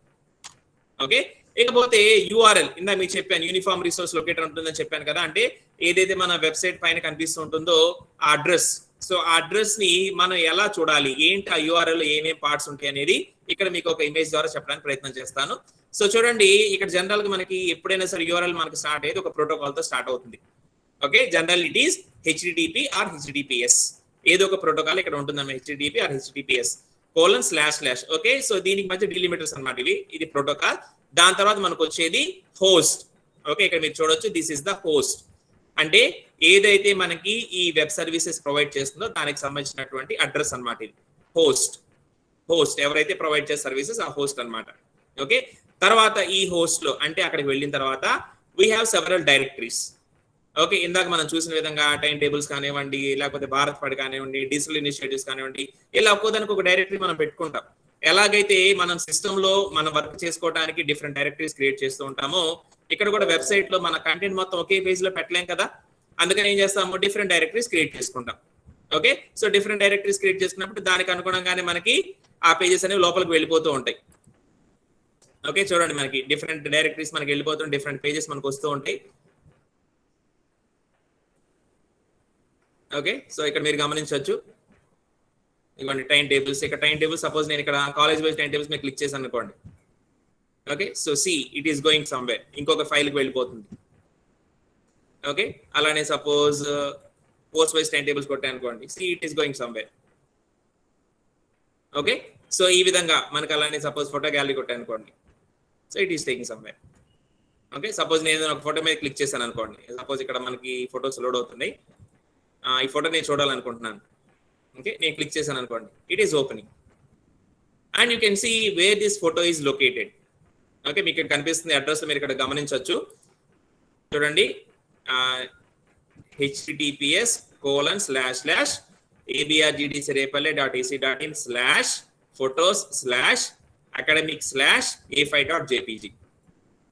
ఓకే, ఇకపోతే యూఆర్ఎల్ ఇందా మీకు చెప్పాను, యూనిఫామ్ రిసోర్స్ లొకేటర్ ఉంటుందని చెప్పాను కదా. అంటే ఏదైతే మన వెబ్సైట్ పైన కనిపిస్తూ ఉంటుందో ఆ అడ్రస్, సో ఆ అడ్రస్ ని మనం ఎలా చూడాలి, ఏంటి ఆ యూఆర్ఎల్ ఏమేమి పార్ట్స్ ఉంటాయి అనేది ఇక్కడ మీకు ఒక ఇమేజ్ ద్వారా చెప్పడానికి ప్రయత్నం చేస్తాను. సో చూడండి, ఇక్కడ జనరల్ గా మనకి ఎప్పుడైనా సరే యూఆర్ఎల్ మనకి స్టార్ట్ అయ్యేది ఒక ప్రోటోకాల్ తో స్టార్ట్ అవుతుంది. Okay, general it is HTTP or HTTPS. ఏదో ఒక ప్రోటోకాల్ ఇక్కడ ఉంటుందన్నమాట, HTTP or HTTPS ://. Okay, so దీనికి మధ్య డిలిమిటర్స్ అన్నమాట ఇది ప్రోటోకాల్. దాని తర్వాత మనకు వచ్చేది హోస్ట్. ఓకే, ఇక్కడ మీరు చూడొచ్చు, దిస్ ఇస్ ద హోస్ట్. అంటే ఏదైతే మనకి ఈ వెబ్ సర్వీసెస్ ప్రొవైడ్ చేస్తుందో దానికి సంబంధించినటువంటి అడ్రస్ అన్నమాట ఇది హోస్ట్. ఎవరైతే ప్రొవైడ్ చేసే సర్వీసెస్ ఆ హోస్ట్ అన్నమాట. ఓకే, తర్వాత ఈ హోస్ట్ లో అంటే అక్కడికి వెళ్ళిన తర్వాత we have several directories. Okay, ఇందాక మనం చూసిన విధంగా టైం టేబుల్స్ కానివ్వండి, లేకపోతే భారత్ పడ్ కానివ్వండి, డిజిటల్ ఇనిషియేటివ్స్ కానివ్వండి, ఇలా ఒక్కోదానికి ఒక డైరెక్టరీ మనం పెట్టుకుంటాం. ఎలాగైతే మనం సిస్టమ్ లో మనం వర్క్ చేసుకోవడానికి డిఫరెంట్ డైరెక్టరీస్ క్రియేట్ చేస్తూ ఉంటామో, ఇక్కడ కూడా వెబ్సైట్ లో మన కంటెంట్ మొత్తం ఒకే పేజ్ లో పెట్టలేం కదా. అందుకని ఏం చేస్తాము, డిఫరెంట్ డైరెక్టరీస్ క్రియేట్ చేసుకుంటాం. Okay, so different directories create చేసుకున్నప్పుడు దానికి అనుగుణంగానే మనకి ఆ పేజెస్ అనేవి లోపలికి వెళ్ళిపోతూ ఉంటాయి. ఓకే, చూడండి మనకి డిఫరెంట్ డైరెక్టరీస్ మనకి వెళ్ళిపోతుంది, డిఫరెంట్ పేజెస్ మనకు వస్తూ ఉంటాయి. ఓకే, సో ఇక్కడ మీరు గమనించవచ్చు, ఇవ్వండి టైం టేబుల్స్. ఇక్కడ టైం టేబుల్స్ సపోజ్ నేను ఇక్కడ కాలేజ్ వైజ్ టైం టేబుల్స్ మీద క్లిక్ చేశాను అనుకోండి. Okay, so see it is going somewhere, ఇంకొక ఫైల్కి వెళ్ళిపోతుంది. ఓకే, అలానే suppose post wise time tables కొట్టాను అనుకోండి, see it is going somewhere. Okay, so ఈ విధంగా మనకి అలానే సపోజ్ ఫోటో గ్యాలరీ కొట్టాను అనుకోండి, so it is taking somewhere. Okay, suppose నేను ఒక ఫోటో మీద క్లిక్ చేశాను అనుకోండి, సపోజ్ ఇక్కడ మనకి ఫొటోస్ లోడ్ అవుతున్నాయి, ఈ ఫోటో నేను చూడాలనుకుంటున్నాను. ఓకే, నేను క్లిక్ చేశాను అనుకోండి, it is opening and you can see where this photo is located. Okay, మీకు ఇక్కడ కనిపిస్తుంది అడ్రస్, మీరు ఇక్కడ గమనించవచ్చు. చూడండి, https://abrdcirapale.ac.in/photos/academic/a5.jpg.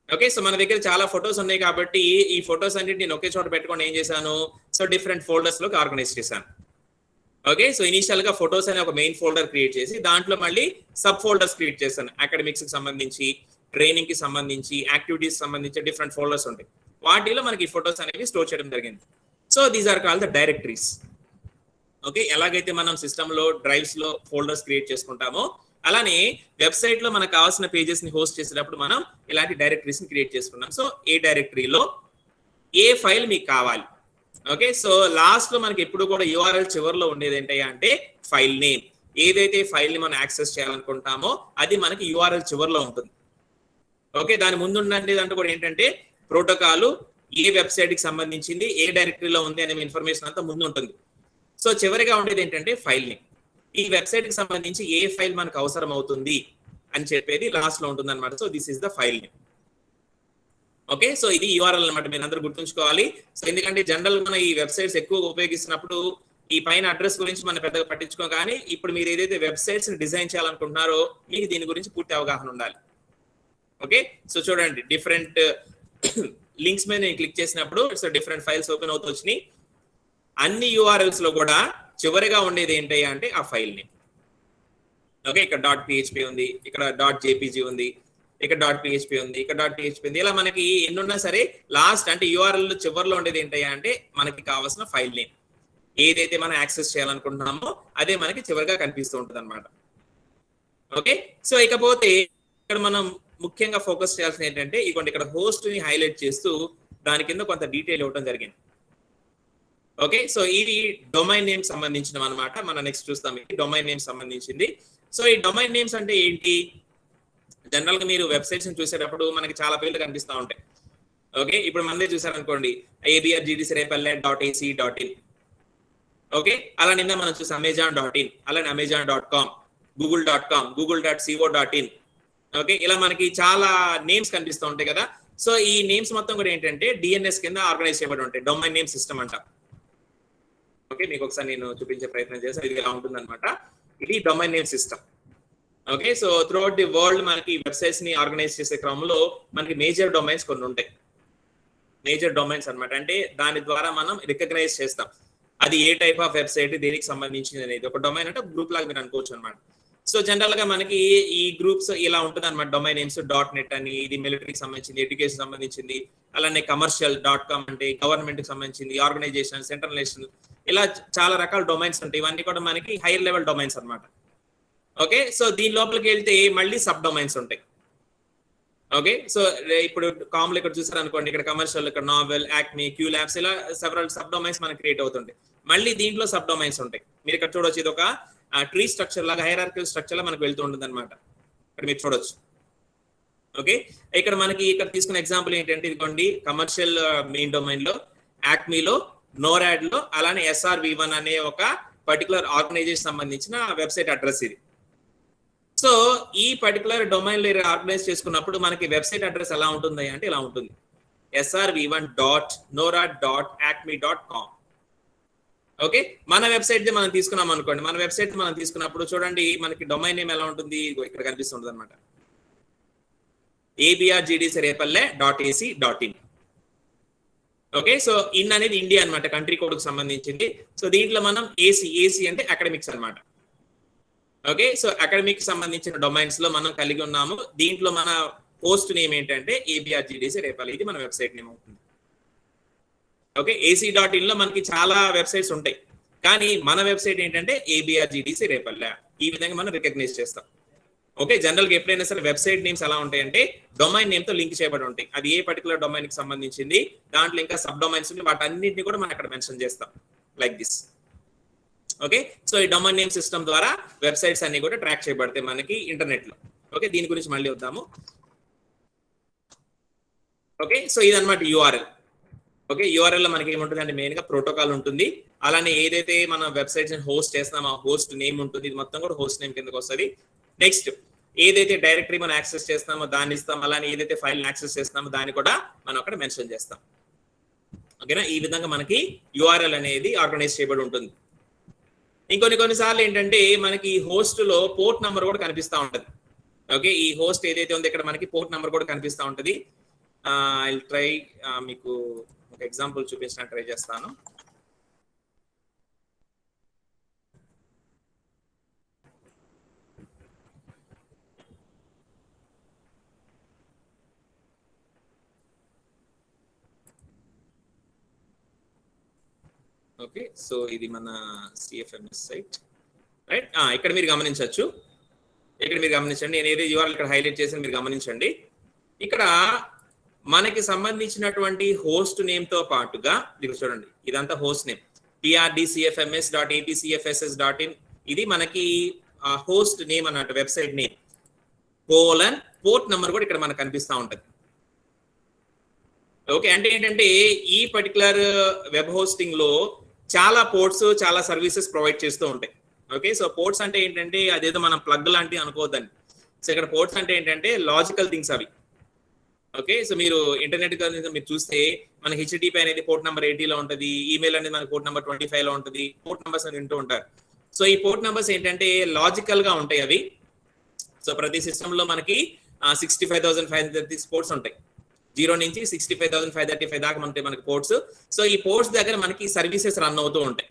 ఓకే, సో మన దగ్గర చాలా ఫొటోస్ ఉన్నాయి కాబట్టి ఈ ఫొటోస్ అన్నిటి నేను ఒకే చోట పెట్టుకొని ఏం చేశాను, సో డిఫరెంట్ ఫోల్డర్స్ లోకి ఆర్గనైజ్ చేశాను. ఓకే, సో ఇనిషియల్ గా ఫొటోస్ అనే ఒక మెయిన్ ఫోల్డర్ క్రియేట్ చేసి దాంట్లో మళ్ళీ సబ్ ఫోల్డర్స్ క్రియేట్ చేశాను. అకాడమిక్స్ కి సంబంధించి, ట్రైనింగ్ కి సంబంధించి, యాక్టివిటీస్ సంబంధించి డిఫరెంట్ ఫోల్డర్స్ ఉంటాయి. వాటిలో మనకి ఫొటోస్ అనేవి స్టోర్ చేయడం జరిగింది. So these are called the directories. Okay, ఎలాగైతే మనం సిస్టమ్ లో డ్రైవ్స్ లో ఫోల్డర్స్ క్రియేట్ చేసుకుంటామో అలానే వెబ్సైట్ లో మనకు కావాల్సిన పేజెస్ ని హోస్ట్ చేసేటప్పుడు మనం ఇలాంటి డైరెక్టరీస్ ని క్రియేట్ చేసుకున్నాం. సో ఏ డైరెక్టరీలో ఏ ఫైల్ మీకు కావాలి. ఓకే, సో లాస్ట్ లో మనకి ఎప్పుడు కూడా యూఆర్ఎల్ చివరిలో ఉండేది ఏంటయ్యా అంటే ఫైల్ నేమ్. ఏదైతే ఫైల్ ని మనం యాక్సెస్ చేయాలనుకుంటామో అది మనకి యూఆర్ఎల్ చివరిలో ఉంటుంది. ఓకే, దాని ముందు ఉండే దాంట్లో కూడా ఏంటంటే ప్రోటోకాల్ ఏ వెబ్సైట్ కి సంబంధించింది, ఏ డైరెక్టరీలో ఉంది అనే ఇన్ఫర్మేషన్ అంతా ముందు ఉంటుంది. సో చివరిగా ఉండేది ఏంటంటే ఫైల్ నేమ్. ఈ వెబ్సైట్ కి సంబంధించి ఏ ఫైల్ మనకు అవసరం అవుతుంది అని చెప్పేది లాస్ట్ లో ఉంటుంది అనమాట. So this is the file name. Okay, so ఇది యూఆర్ఎల్ అనమాట, మీరు అందరూ గుర్తుంచుకోవాలి. సో ఎందుకంటే జనరల్ మన ఈ వెబ్సైట్స్ ఎక్కువ ఉపయోగిస్తున్నప్పుడు ఈ పైన అడ్రస్ గురించి మనం పెద్దగా పట్టించుకో, కానీ ఇప్పుడు మీరు ఏదైతే వెబ్సైట్స్ ని డిజైన్ చేయాలనుకుంటున్నారో మీకు దీని గురించి పూర్తి అవగాహన ఉండాలి. ఓకే, సో చూడండి డిఫరెంట్ లింక్స్ మీద నేను క్లిక్ చేసినప్పుడు సో డిఫరెంట్ ఫైల్స్ ఓపెన్ అవుతూ వచ్చినాయి. అన్ని యూఆర్ఎల్స్ లో కూడా చివరిగా ఉండేది ఏంటి అంటే ఆ ఫైల్ నేమ్. ఓకే, ఇక్కడ .php ఉంది, ఇక్కడ .jpg ఉంది, ఇక్కడ .php ఉంది, ఇక్కడ .php ఉంది. ఇలా మనకి ఎన్నున్నా సరే లాస్ట్ అంటే యూఆర్ఎల్ చివరిలో ఉండేది ఏంటి అంటే మనకి కావాల్సిన ఫైల్ నేమ్, ఏదైతే మనం యాక్సెస్ చేయాలనుకుంటున్నామో అదే మనకి చివరిగా కనిపిస్తూ ఉంటుంది అనమాట. ఓకే, సో ఇకపోతే ఇక్కడ మనం ముఖ్యంగా ఫోకస్ చేయాల్సింది ఏంటంటే ఇదిగోండి ఇక్కడ హోస్ట్ ని హైలైట్ చేస్తూ దాని కింద కొంత డీటెయిల్ ఇవ్వడం జరిగింది. ఓకే, సో ఇది డొమైన్ నేమ్ సంబంధించిన అనమాట. మనం నెక్స్ట్ చూస్తాం, ఇది డొమైన్ నేమ్ సంబంధించింది. సో ఈ డొమైన్ నేమ్స్ అంటే ఏంటి? జనరల్ గా మీరు వెబ్సైట్స్ ని చూసేటప్పుడు మనకి చాలా పేర్లు కనిపిస్తూ ఉంటాయి. ఓకే, ఇప్పుడు మనదే చూసారనుకోండి abrgdcirepallet.ac.in. ఓకే, అలా నిన్న మనం చూసాం amazon.in, అలానే amazon.com, google.com, google.co.in. ఓకే, ఇలా మనకి చాలా నేమ్స్ కనిపిస్తూ ఉంటాయి కదా. సో ఈ నేమ్స్ మొత్తం కూడా ఏంటంటే డిఎన్ఎస్ కింద ఆర్గనైజ్ చేయబడి ఉంటాయి, డొమైన్ నేమ్ సిస్టమ్ అంట. ఓకే, మీకు ఒకసారి నేను చూపించే ప్రయత్నం చేస్తాను. ఇది ఇలా ఉంటుంది అనమాట, ఇది domain name system. Okay, so throughout the world మనకి వెబ్సైట్స్ ని ఆర్గనైజ్ చేసే క్రమంలో మనకి మేజర్ డొమైన్స్ కొన్ని ఉంటాయి. మేజర్ డొమైన్స్ అనమాట, అంటే దాని ద్వారా మనం రికగ్నైజ్ చేస్తాం అది ఏ టైప్ ఆఫ్ వెబ్సైట్, దేనికి సంబంధించింది అనేది. ఒక డొమైన్ అంటే గ్రూప్ లాగా మీరు అనుకోవచ్చు అనమాట. సో జనరల్ గా మనకి ఈ గ్రూప్స్ ఇలా ఉంటుంది అనమాట. డొమైన్ నేమ్స్ .net అని, ఇది మిలిటరీకి సంబంధించింది, ఎడ్యుకేషన్ సంబంధించింది, అలానే కమర్షియల్ .com అంటే గవర్నమెంట్ కి సంబంధించింది, ఆర్గనైజేషన్, సెంట్రల్ నేషనల్, ఇలా చాలా రకాల డొమైన్స్ ఉంటాయి. ఇవన్నీ కూడా మనకి హైయర్ లెవెల్ డొమైన్స్ అనమాట. ఓకే, సో దీని లోపలికి వెళ్తే మళ్ళీ సబ్ డొమైన్స్ ఉంటాయి. ఓకే, సో ఇప్పుడు కామన్ ఇక్కడ చూసారు అనుకోండి, ఇక్కడ కమర్షియల్, ఇక్కడ నావెల్, యాక్మీ, క్యూ ల్యాబ్స్, ఇలా సెవరల్ సబ్ డొమైన్స్ మనకి క్రియేట్ అవుతుంటాయి. మళ్ళీ దీంట్లో సబ్ డొమైన్స్ ఉంటాయి. మీరు ఇక్కడ చూడొచ్చు, ఇది ఒక ట్రీ స్ట్రక్చర్ లాగా, హైరార్కికల్ స్ట్రక్చర్ లా మనకు వెళ్తూ ఉంటుంది అనమాట. ఇక్కడ మీరు చూడొచ్చు. ఓకే, ఇక్కడ మనకి ఇక్కడ తీసుకున్న ఎగ్జాంపుల్ ఏంటంటే ఇదిగోండి కమర్షియల్ మెయిన్ డొమైన్ లో, యాక్మీలో, నోరాడ్ లో, అలానే SRV1 అనే ఒక పర్టికులర్ ఆర్గనైజేషన్ సంబంధించిన వెబ్సైట్ అడ్రస్ ఇది. సో ఈ పర్టికులర్ డొమైన్ లో ఆర్గనైజ్ చేసుకున్నప్పుడు మనకి వెబ్సైట్ అడ్రస్ ఎలా ఉంటుంది అంటే ఇలా ఉంటుంది, srv1.norad.acme.com. ఓకే, మన వెబ్సైట్ మనం తీసుకున్నాం అనుకోండి, మన వెబ్సైట్ మనం తీసుకున్నప్పుడు చూడండి మనకి డొమైన్ నేమ్ ఎలా ఉంటుంది, ఇక్కడ కనిపిస్తుంది అనమాట, abrgdcirepallet.ac.in. ఓకే, సో ఇన్ అనేది ఇండియా అనమాట, కంట్రీ కోడ్ కు సంబంధించింది. సో దీంట్లో మనం ఏసీ అంటే అకాడమిక్స్ అనమాట. ఓకే, సో అకాడమిక్ సంబంధించిన డొమైన్స్ లో మనం కలిగి ఉన్నాము. దీంట్లో మన పోస్ట్ నేమ్ ఏంటంటే abrgdcirepallet, ఇది మన వెబ్సైట్ నేమ్ అవుతుంది. ఓకే, ac.in లో మనకి చాలా వెబ్సైట్స్ ఉంటాయి, కానీ మన వెబ్సైట్ ఏంటంటే abrgdcirepallet. ఈ విధంగా మనం రికగ్నైజ్ చేస్తాం. ఓకే, జనరల్ గా ఎప్పుడైనా సరే వెబ్సైట్ నేమ్స్ ఎలా ఉంటాయంటే డొమైన్ నేమ్ తో లింక్ చేయబడి ఉంటాయి. అది ఏ పర్టికులర్ డొమైన్ కి సంబంధించింది, దాంట్లో ఇంకా సబ్ డొమైన్స్ ఉన్నాయి, వాటన్నిటిని కూడా మనం అక్కడ మెన్షన్ చేస్తాం లైక్ దిస్. ఓకే, సో ఈ డొమైన్ నేమ్ సిస్టమ్ ద్వారా వెబ్సైట్స్ అన్ని కూడా ట్రాక్ చేయబడతాయి మనకి ఇంటర్నెట్ లో. ఓకే, దీని గురించి మళ్ళీ వద్దాము. ఓకే, సో ఇదన్నమాట యూఆర్ఎల్. ఓకే, యూఆర్ఎల్ లో మనకి ఏముంటుంది అంటే మెయిన్ గా ప్రోటోకాల్ ఉంటుంది, అలానే ఏదైతే మనం వెబ్సైట్స్ హోస్ట్ చేస్తామో ఆ హోస్ట్ నేమ్ ఉంటుంది, ఇది మొత్తం కూడా హోస్ట్ నేమ్ కిందకి వస్తుంది. నెక్స్ట్ ఏదైతే డైరెక్టరీ మనం యాక్సెస్ చేస్తామో దాన్ని ఇస్తాం, అలానే ఏదైతే ఫైల్ యాక్సెస్ చేస్తామో దాన్ని కూడా మనం అక్కడ మెన్షన్ చేస్తాం. ఓకేనా, ఈ విధంగా మనకి యూఆర్ఎల్ అనేది ఆర్గనైజ్ చేయబడి ఉంటుంది. కొన్నిసార్లు ఏంటంటే మనకి హోస్ట్ లో పోర్ట్ నంబర్ కూడా కనిపిస్తూ ఉంటది. ఓకే, ఈ హోస్ట్ ఏదైతే ఉందో ఇక్కడ మనకి పోర్ట్ నంబర్ కూడా కనిపిస్తూ ఉంటది. ఐ ట్రై మీకు ఒక ఎగ్జాంపుల్ చూపించడానికి ట్రై చేస్తాను. ఓకే, సో ఇది మన CFMS సైట్ రైట్. ఇక్కడ మీరు గమనించవచ్చు, నేను ఏదైతే యూఆర్ఎల్ ఇక్కడ హైలైట్ చేసి మీరు గమనించండి. ఇక్కడ మనకి సంబంధించినటువంటి హోస్ట్ నేమ్ తో పాటుగా ఇక్కడ చూడండి, ఇదంతా హోస్ట్ నేమ్ trdcfms.apcfss.in. ఇది మనకి హోస్ట్ నేమ్ అన్నట్టు, వెబ్సైట్ నేమ్ పోర్ట్ నెంబర్ కూడా ఇక్కడ మనకు కనిపిస్తూ ఉంటుంది. ఓకే, అంటే ఏంటంటే ఈ పర్టికులర్ వెబ్ హోస్టింగ్ లో చాలా పోర్ట్స్, చాలా సర్వీసెస్ ప్రొవైడ్ చేస్తూ ఉంటాయి. ఓకే, సో పోర్ట్స్ అంటే ఏంటంటే అదేదో మనం ప్లగ్ లాంటివి అనుకోవద్దండి. సో ఇక్కడ పోర్ట్స్ అంటే ఏంటంటే లాజికల్ థింగ్స్ అవి. ఓకే, సో మీరు ఇంటర్నెట్ మీరు చూస్తే మన హెచ్టిటిపి అనేది పోర్ట్ నెంబర్ 80 లో ఉంటుంది, ఈమెయిల్ అనేది మనకి పోర్ట్ నెంబర్ 25 లో ఉంటుంది. పోర్ట్ నెంబర్స్ అని వింటూ ఉంటారు. సో ఈ పోర్ట్ నెంబర్స్ ఏంటంటే లాజికల్ గా ఉంటాయి అవి. సో ప్రతి సిస్టమ్ లో మనకి 65,536 పోర్ట్స్ ఉంటాయి. 0 నుంచి 65,535 దాకా ఉంటాయి మనకి పోర్ట్స్. సో ఈ పోర్ట్స్ దగ్గర మనకి సర్వీసెస్ రన్ అవుతూ ఉంటాయి.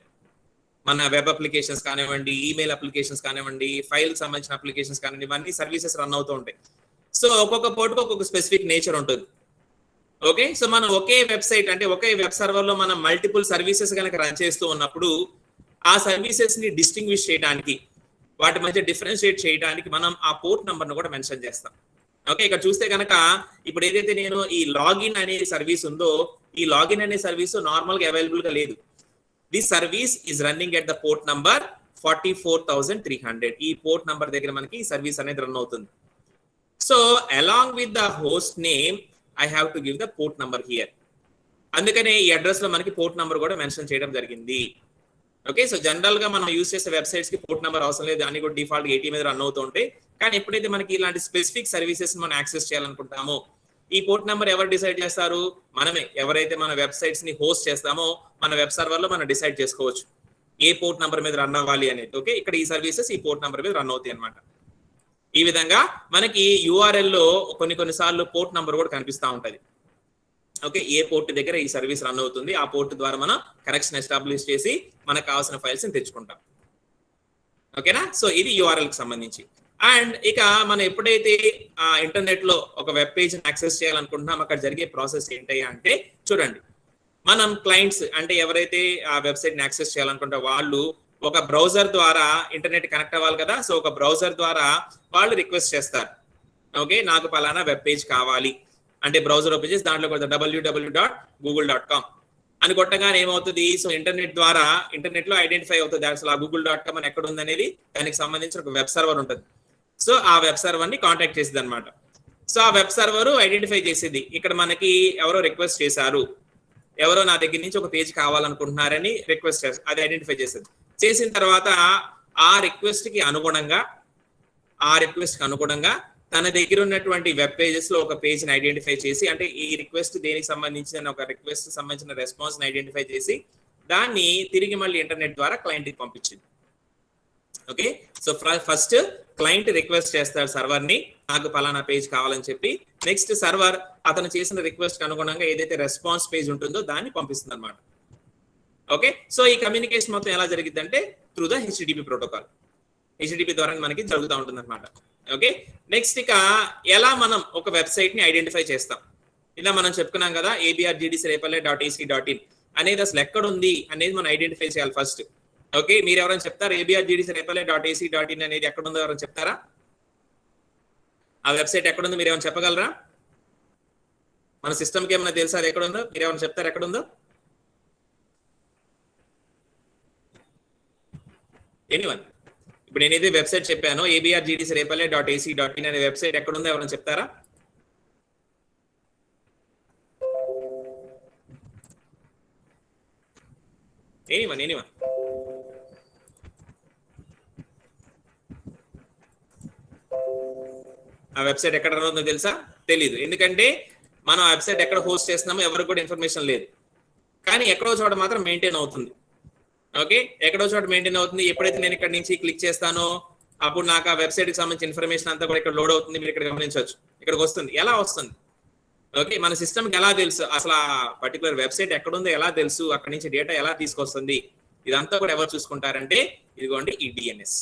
మన వెబ్ అప్లికేషన్స్ కానివ్వండి, ఈమెయిల్ అప్లికేషన్స్ కానివ్వండి, ఫైల్ సంబంధించిన అప్లికేషన్స్ కానివ్వండి, ఇవన్నీ సర్వీసెస్ రన్ అవుతూ ఉంటాయి. సో ఒక్కొక్క పోర్ట్కి ఒక్కొక్క స్పెసిఫిక్ నేచర్ ఉంటుంది. ఓకే, సో మనం ఒకే వెబ్సైట్ అంటే ఒకే వెబ్ సర్వర్ లో మనం మల్టిపుల్ సర్వీసెస్ కనుక రన్ చేస్తూ ఉన్నప్పుడు ఆ సర్వీసెస్ ని డిస్టింగ్విష్ చేయడానికి, వాటి మధ్య డిఫరెన్షియేట్ చేయడానికి మనం ఆ పోర్ట్ నంబర్ ను కూడా మెన్షన్ చేస్తాం. ఓకే, ఇక్కడ చూస్తే కనుక ఇప్పుడు ఏదైతే నేను ఈ లాగిన్ అనే సర్వీస్ ఉందో, ఈ లాగిన్ అనే సర్వీస్ నార్మల్ గా అవైలబుల్ గా లేదు. This service is running at the port number 44,300. ఈ పోర్ట్ నంబర్ దగ్గర మనకి ఈ సర్వీస్ అనేది రన్ అవుతుంది. So along with the host name I have to give the port number here. అందుకనే ఈ అడ్రస్ లో మనకి పోర్ట్ నంబర్ కూడా మెన్షన్ చేయడం జరిగింది. ఓకే, సో జనరల్ గా మనం యూస్ చేసే వెబ్సైట్స్ కి పోర్ట్ నెంబర్ అవసరం లేదు, అన్ని కూడా డిఫాల్ట్ 80 మీద రన్ అవుతూ ఉంటాయి. కానీ ఎప్పుడైతే మనకి ఇలాంటి స్పెసిఫిక్ సర్వీసెస్ మనం యాక్సెస్ చేయాలనుకుంటామో ఈ పోర్ట్ నెంబర్ ఎవరు డిసైడ్ చేస్తారు? మనమే. ఎవరైతే మన వెబ్సైట్స్ ని హోస్ట్ చేస్తామో మన వెబ్ సర్వర్ లో మనం డిసైడ్ చేసుకోవచ్చు ఏ పోర్ట్ నెంబర్ మీద రన్ అవ్వాలి అనేది. ఓకే, ఇక్కడ ఈ సర్వీసెస్ ఈ పోర్ట్ నెంబర్ మీద రన్ అవుతాయి అనమాట. ఈ విధంగా మనకి URL లో కొన్నిసార్లు పోర్ట్ నెంబర్ కూడా కనిపిస్తూ ఉంటది. ఓకే, ఏ పోర్ట్ దగ్గర ఈ సర్వీస్ రన్ అవుతుంది, ఆ పోర్ట్ ద్వారా మనం కనెక్షన్ ఎస్టాబ్లిష్ చేసి మనకు కావాల్సిన ఫైల్స్ ని తెచ్చుకుంటాం. ఓకేనా, సో ఇది URL కి సంబంధించి. అండ్ ఇక మనం ఎప్పుడైతే ఇంటర్నెట్ లో ఒక వెబ్ పేజ్ యాక్సెస్ చేయాలనుకుంటున్నాం అక్కడ జరిగే ప్రాసెస్ ఏంటి అంటే చూడండి, మనం క్లయింట్స్ అంటే ఎవరైతే ఆ వెబ్సైట్ ని యాక్సెస్ చేయాలనుకుంటే వాళ్ళు ఒక బ్రౌజర్ ద్వారా ఇంటర్నెట్ కనెక్ట్ అవ్వాలి కదా. సో ఒక బ్రౌజర్ ద్వారా వాళ్ళు రిక్వెస్ట్ చేస్తారు, ఓకే నాకు పలానా వెబ్ పేజ్ కావాలి అంటే బ్రౌజర్ ఓపెన్ చేసి దాంట్లో కొడతారు www.google.com అని కొట్టగానే ఏమవుతుంది? సో ఇంటర్నెట్ ద్వారా ఇంటర్నెట్ లో ఐడెంటిఫై అవుతుంది అసలు ఆ google.com అని ఎక్కడ ఉంది అనేది. దానికి సంబంధించిన ఒక వెబ్ సర్వర్ ఉంటుంది. సో ఆ వెబ్ సర్వర్ ని కాంటాక్ట్ చేసేది అనమాట. సో ఆ వెబ్ సర్వర్ ఐడెంటిఫై చేసేది ఇక్కడ మనకి ఎవరో రిక్వెస్ట్ చేశారు, ఎవరో నా దగ్గర నుంచి ఒక పేజ్ కావాలనుకుంటున్నారని రిక్వెస్ట్ చేస్తారు, అది ఐడెంటిఫై చేసేది. చేసిన తర్వాత ఆ రిక్వెస్ట్ కి అనుగుణంగా తన దగ్గర ఉన్నటువంటి వెబ్ పేజెస్ లో ఒక పేజ్ ని ఐడెంటిఫై చేసి, అంటే ఈ రిక్వెస్ట్ దేనికి సంబంధించిన ఒక రిక్వెస్ట్ సంబంధించిన రెస్పాన్స్ ని ఐడెంటిఫై చేసి దాన్ని తిరిగి మళ్ళీ ఇంటర్నెట్ ద్వారా క్లయింట్ కి పంపించింది. Okay, so first client request చేస్తాడు సర్వర్ ని నాకు పలానా పేజ్ కావాలని చెప్పి. నెక్స్ట్ సర్వర్ అతను చేసిన రిక్వెస్ట్ కి అనుగుణంగా ఏదైతే రెస్పాన్స్ పేజ్ ఉంటుందో దాన్ని పంపిస్తుంది అనమాట. ఓకే, సో ఈ కమ్యూనికేషన్ మొత్తం ఎలా జరిగింది అంటే through the HTTP protocol. HTTP ద్వారా మనకి జరుగుతూ ఉంటుంది అనమాట. ఓకే, నెక్స్ట్ ఇక ఎలా మనం ఒక వెబ్సైట్ ని ఐడెంటిఫై చేస్తాం? ఇలా మనం చెప్పుకున్నాం కదా abrgdcrepale.ac.in అనేది అసలు ఎక్కడ ఉంది అనేది మనం ఐడెంటిఫై చేయాలి ఫస్ట్. ఓకే, మీరు ఎవరైనా చెప్తారు abrgdcrepale.ac.in అనేది ఎక్కడ ఉందో ఎవరైనా చెప్తారా? ఆ వెబ్సైట్ ఎక్కడ ఉందో మీరు ఏమైనా చెప్పగలరా? మన సిస్టమ్ కి ఏమైనా తెలుసా అది ఎక్కడ ఉందో? మీరు ఏమైనా చెప్తారు ఎక్కడ ఉందో? ఎనీవన్, ఇప్పుడు నేనైతే వెబ్సైట్ చెప్పాను abrgdcrepale.ac.in అనే వెబ్సైట్ ఎక్కడ ఉందో ఎవరైనా చెప్తారా? ఎనీవన్ ఆ వెబ్సైట్ ఎక్కడ రన్ అవుతుందో తెలుసా? తెలీదు. ఎందుకంటే మనం ఆ వెబ్సైట్ ఎక్కడ హోస్ట్ చేస్తున్నామో ఎవరికి కూడా ఇన్ఫర్మేషన్ లేదు. కానీ ఎక్కడో చోట మాత్రం మెయింటైన్ అవుతుంది. ఓకే, ఎక్కడో చోట మెయింటైన్ అవుతుంది. ఎప్పుడైతే నేను ఇక్కడ నుంచి క్లిక్ చేస్తానో అప్పుడు నాకు ఆ వెబ్సైట్ కి సంబంధించిన ఇన్ఫర్మేషన్ అంతా కూడా ఇక్కడ లోడ్ అవుతుంది. మీరు ఇక్కడ గమనించవచ్చు, ఇక్కడికి వస్తుంది. ఎలా వస్తుంది? ఓకే, మన సిస్టమ్ కి ఎలా తెలుసు అసలు ఆ పర్టికులర్ వెబ్సైట్ ఎక్కడ ఉందో ఎలా తెలుసు? అక్కడ నుంచి డేటా ఎలా తీసుకొస్తుంది? ఇదంతా కూడా ఎవరు చూసుకుంటారంటే ఇదిగోండి ఈ DNS,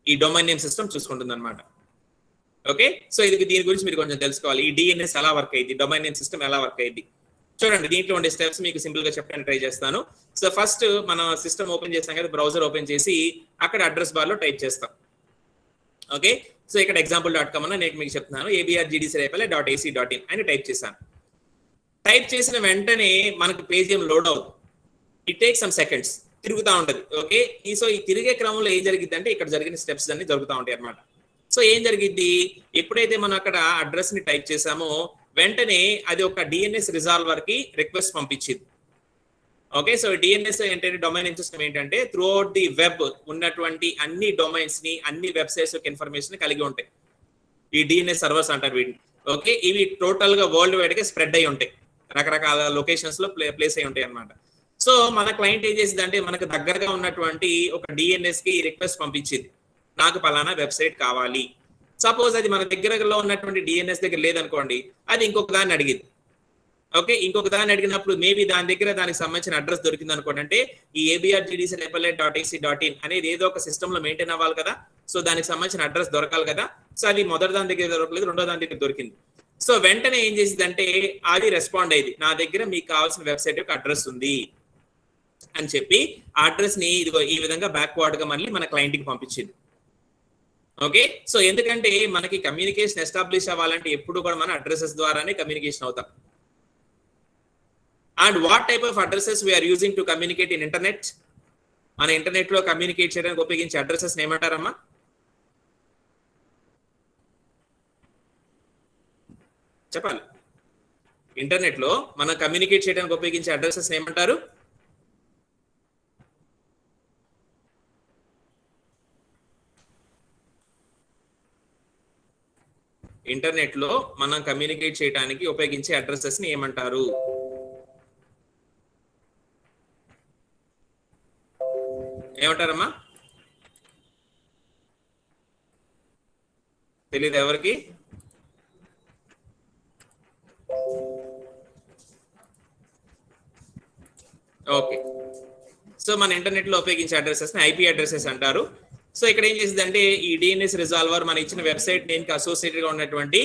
ఈ డొమైన్ నేమ్ సిస్టమ్ చూసుకుంటుంది అనమాట. ఓకే, సో దీని గురించి మీరు కొంచెం తెలుసుకోవాలి. ఈ DNS ఎలా వర్క్ అయ్యింది, డొమైన్ నేమ్ సిస్టమ్ ఎలా వర్క్ అయ్యింది చూడండి. దీంట్లో ఉండే స్టెప్స్ మీకు సింపుల్ గా చెప్పడానికి ట్రై చేస్తాను. సో ఫస్ట్ మన సిస్టమ్ ఓపెన్ చేస్తాం కదా, బ్రౌజర్ ఓపెన్ చేసి అక్కడ అడ్రస్ బార్ లో టైప్ చేస్తాం. ఓకే, సో ఇక్కడ example.com అని నేను మీకు చెప్తున్నాను. abrgdcrepale.ac.in అని టైప్ చేశాను. టైప్ చేసిన వెంటనే మనకు పేజ్ ఏం లోడ్ అవుతుంది. ఇట్ టేక్ సమ్ సెకండ్స్, తిరుగుతూ ఉంటది. ఓకే, సో ఈ తిరిగే క్రమంలో ఏం జరిగింది అంటే ఇక్కడ జరిగిన స్టెప్స్ అన్ని జరుగుతూ ఉంటాయి అనమాట. సో ఏం జరిగింది, ఎప్పుడైతే మనం అక్కడ అడ్రస్ ని టైప్ చేసామో వెంటనే అది ఒక డిఎన్ఎస్ రిజాల్వర్ కి రిక్వెస్ట్ పంపించింది. ఓకే, సో డిఎన్ఎస్ ఏంటంటే డొమైన్ సిస్టమ్ ఏంటంటే త్రూ అవుట్ ది వెబ్ ఉన్నటువంటి అన్ని డొమైన్స్ ని, అన్ని వెబ్సైట్స్ యొక్క ఇన్ఫర్మేషన్ కలిగి ఉంటాయి. ఈ డిఎన్ఎస్ సర్వర్స్ అంటారు వీటిని. ఓకే, ఇవి టోటల్ గా వరల్డ్ వైడ్ గా స్ప్రెడ్ అయి ఉంటాయి, రకరకాల లొకేషన్స్ లో ప్లేస్ అయి ఉంటాయి అన్నమాట. సో మన క్లయింట్ ఏం చేసింది అంటే మనకు దగ్గరగా ఉన్నటువంటి ఒక డిఎన్ఎస్ కి రిక్వెస్ట్ పంపించింది, నాకు పలానా వెబ్సైట్ కావాలి. సపోజ్ అది మన దగ్గరలో ఉన్నటువంటి డిఎన్ఎస్ దగ్గర లేదనుకోండి, అది ఇంకొక దాన్ని అడిగింది. ఓకే, ఇంకొక దాన్ని అడిగినప్పుడు మేబీ దాని దగ్గర దానికి సంబంధించిన అడ్రస్ దొరికింది అనుకోండి, అంటే ఈ ABRGDC.applet.ac.in అనేది ఏదో ఒక సిస్టమ్ లో మెయింటైన్ అవ్వాలి కదా, సో దానికి సంబంధించిన అడ్రస్ దొరకాలి కదా. సో అది మొదటి దాని దగ్గర దొరకలేదు, రెండో దాని దగ్గర దొరికింది. సో వెంటనే ఏం చేసింది అంటే అది రెస్పాండ్ అయ్యింది, నా దగ్గర మీకు కావాల్సిన వెబ్సైట్ యొక్క అడ్రస్ ఉంది అని చెప్పి ఆ అడ్రస్ ని ఇదిగో ఈ విధంగా బ్యాక్వర్డ్ గా మళ్ళీ మన క్లయింట్ కి పంపించింది. ఓకే, సో ఎందుకంటే మనకి కమ్యూనికేషన్ ఎస్టాబ్లిష్ అవ్వాలంటే ఎప్పుడు కూడా మన అడ్రసెస్ ద్వారానే కమ్యూనికేషన్ అవుతాం. And what type of addresses we're using to communicate in internet? మన ఇంటర్నెట్ లో కమ్యూనికేట్ చేయడానికి ఉపయోగించే అడ్రసెస్ ఏమంటారమ్మా? చెప్పాలి. ఇంటర్నెట్ లో మనం కమ్యూనికేట్ చేయడానికి ఉపయోగించే అడ్రసెస్ ఏమంటారు? ఇంటర్నెట్ లో మనం కమ్యూనికేట్ చేయడానికి ఉపయోగించే అడ్రసెస్ ని ఏమంటారు? ఏమంటారమ్మా? తెలీదు ఎవరికి? ఓకే, సో మన ఇంటర్నెట్ లో ఉపయోగించే అడ్రసెస్ ని ఐపీ అడ్రసెస్ అంటారు. సో ఇక్కడ ఏం చేసిందంటే ఈ డిఎన్ఎస్ రిజాల్వర్ మన ఇచ్చిన వెబ్సైట్ నేమ్ కి అసోసియేటెడ్ గా ఉన్నటువంటి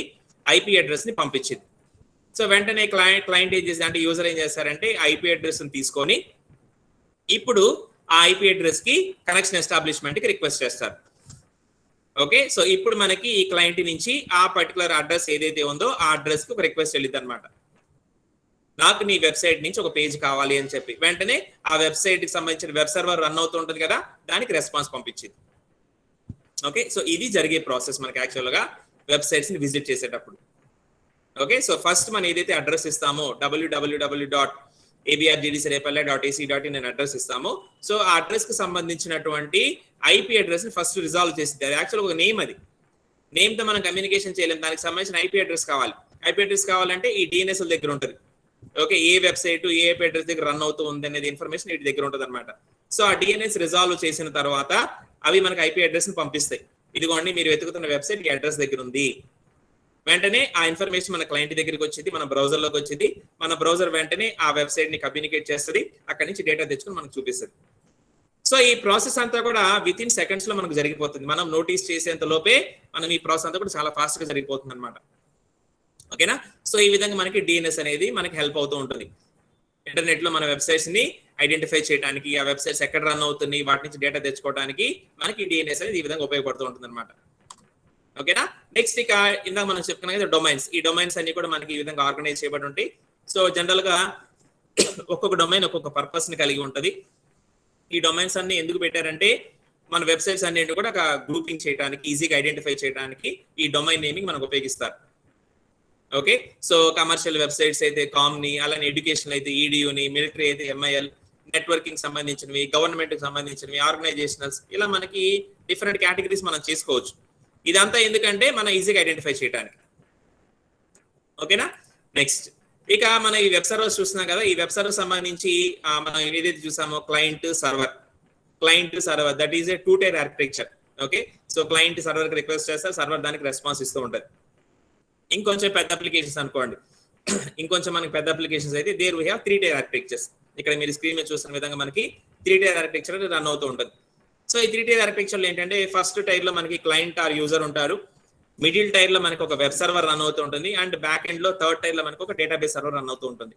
ఐపీ అడ్రస్ ని పంపించింది. సో వెంటనే క్లయింట్ ఏం చేసింది అంటే యూజర్ ఏం చేస్తారంటే ఐపీ అడ్రస్ ని తీసుకొని ఇప్పుడు ఆ ఐపీ అడ్రస్ కి కనెక్షన్ ఎస్టాబ్లిష్మెంట్ కి రిక్వెస్ట్ చేస్తారు. ఓకే, సో ఇప్పుడు మనకి ఈ క్లయింట్ నుంచి ఆ పర్టికులర్ అడ్రస్ ఏదైతే ఉందో ఆ అడ్రస్ కి ఒక రిక్వెస్ట్ వెళ్ళింది అనమాట, నాకు నీ వెబ్సైట్ నుంచి ఒక పేజ్ కావాలి అని చెప్పి. వెంటనే ఆ వెబ్సైట్ కి సంబంధించిన వెబ్ సర్వర్ రన్ అవుతూ ఉంటుంది కదా, దానికి రెస్పాన్స్ పంపించింది. ఓకే, సో ఇది జరిగే ప్రాసెస్ మనకి యాక్చువల్ గా వెబ్సైట్స్ ని విజిట్ చేసేటప్పుడు. ఓకే, సో ఫస్ట్ మనం ఏదైతే అడ్రస్ ఇస్తామో www.abrgdc.applet.ac.in అనే అడ్రస్ ఇస్తామో, సో ఆ అడ్రస్ కి సంబంధించినటువంటి ఐపీ అడ్రస్ ని ఫస్ట్ రిజాల్వ్ చేసింది. అది యాక్చువల్ ఒక నేమ్, అది నేమ్ తో మనం కమ్యూనికేషన్ చేయలేం, దానికి సంబంధించిన ఐపీ అడ్రస్ కావాలి. ఐపీ అడ్రస్ కావాలంటే ఈ డిఎన్ఎస్ దగ్గర ఉంటుంది. ఓకే, ఏ వెబ్సైట్ ఏ ఐపీ అడ్రస్ దగ్గర రన్ అవుతూ ఉంది అనేది ఇన్ఫర్మేషన్ వీటి దగ్గర ఉంటుంది అనమాట. సో ఆ డిఎన్ఎస్ రిజాల్వ్ చేసిన తర్వాత అవి మనకి ఐపీ అడ్రస్ ని పంపిస్తాయి, ఇదిగోండి మీరు వెతుకుతున్న వెబ్సైట్ ఈ అడ్రస్ దగ్గర ఉంది. వెంటనే ఆ ఇన్ఫర్మేషన్ మన క్లయింట్ దగ్గరికి వచ్చింది, మన బ్రౌజర్ లోకి వచ్చింది. మన బ్రౌజర్ వెంటనే ఆ వెబ్సైట్ ని కమ్యూనికేట్ చేస్తుంది, అక్కడి నుంచి డేటా తెచ్చుకొని మనకు చూపిస్తుంది. సో ఈ ప్రాసెస్ అంతా కూడా విత్ ఇన్ సెకండ్స్ లో మనకు జరిగిపోతుంది. మనం నోటీస్ చేసేంత లోపే మనం ఈ ప్రాసెస్ అంతా కూడా చాలా ఫాస్ట్ గా జరిగిపోతుంది అనమాట. ఓకేనా, సో ఈ విధంగా మనకి డిఎన్ఎస్ అనేది మనకి హెల్ప్ అవుతూ ఉంటుంది. ఇంటర్నెట్ లో మన వెబ్సైట్స్ ని ఐడెంటిఫై చేయడానికి, ఆ వెబ్సైట్స్ ఎక్కడ రన్ అవుతుంది వాటి నుంచి డేటా తెచ్చుకోవడానికి మనకి డిఎన్ఎస్ అనేది ఈ విధంగా ఉపయోగపడుతూ ఉంటుంది అనమాట. ఓకేనా, నెక్స్ట్ ఇక ఇందాక మనం చెప్పుకున్నాం కదా డొమైన్స్. ఈ డొమైన్స్ అన్ని కూడా మనకి ఈ విధంగా ఆర్గనైజ్ చేయబడి ఉంటాయి. సో జనరల్ గా ఒక్కొక్క డొమైన్ ఒక్కొక్క పర్పస్ ని కలిగి ఉంటుంది. ఈ డొమైన్స్ అన్ని ఎందుకు పెట్టారంటే మన వెబ్సైట్స్ అన్నింటిని కూడా గ్రూపింగ్ చేయడానికి, ఈజీగా ఐడెంటిఫై చేయడానికి ఈ డొమైన్ నేమింగ్ మనకు ఉపయోగిస్తారు. ఓకే, సో కమర్షియల్ వెబ్సైట్స్ అయితే కామ్ని, అలానే ఎడ్యుకేషన్ అయితే ఈడియూని, మిలిటరీ అయితే ఎంఐఎల్, నెట్వర్కింగ్ సంబంధించినవి, గవర్నమెంట్ కి సంబంధించినవి, ఆర్గనైజేషనల్స్, ఇలా మనకి డిఫరెంట్ కేటగిరీస్ మనం చేసుకోవచ్చు. ఇదంతా ఎందుకంటే మనం ఈజీగా ఐడెంటిఫై చేయడానికి. ఓకేనా, నెక్స్ట్ ఇక మనం ఈ వెబ్ సర్వర్స్ చూస్తున్నాం కదా, ఈ వెబ్ సర్వర్ సంబంధించి మనం ఏదైతే చూసామో client server that is a 2-tier architecture. Okay, so client server కి రిక్వెస్ట్ చేస్తారు, సర్వర్ దానికి రెస్పాన్స్ ఇస్తూ ఉంటుంది. ఇంకొంచెం పెద్ద అప్లికేషన్స్ అనుకోండి, ఇంకొంచెం మనకి పెద్ద అప్లికేషన్స్ అయితే there we have 3-tier architectures. ఇక్కడ మీరు స్క్రీన్ మీద చూస్తున్న విధంగా మనకి 3-tier ఆర్కిటెక్చర్ రన్ అవుతూ ఉంటుంది. సో ఈ 3-tier ఆర్కిటెక్చర్ లో ఏంటంటే ఫస్ట్ టైర్ లో మనకి క్లయింట్ ఆర్ యూజర్ ఉంటారు, మిడిల్ టైర్ లో మనకి ఒక వెబ్ సర్వర్ రన్ అవుతూ ఉంటుంది, అండ్ బ్యాక్ ఎండ్ లో థర్డ్ టైర్ లో మనకి ఒక డేటాబేస్ సర్వర్ రన్ అవుతూ ఉంటుంది.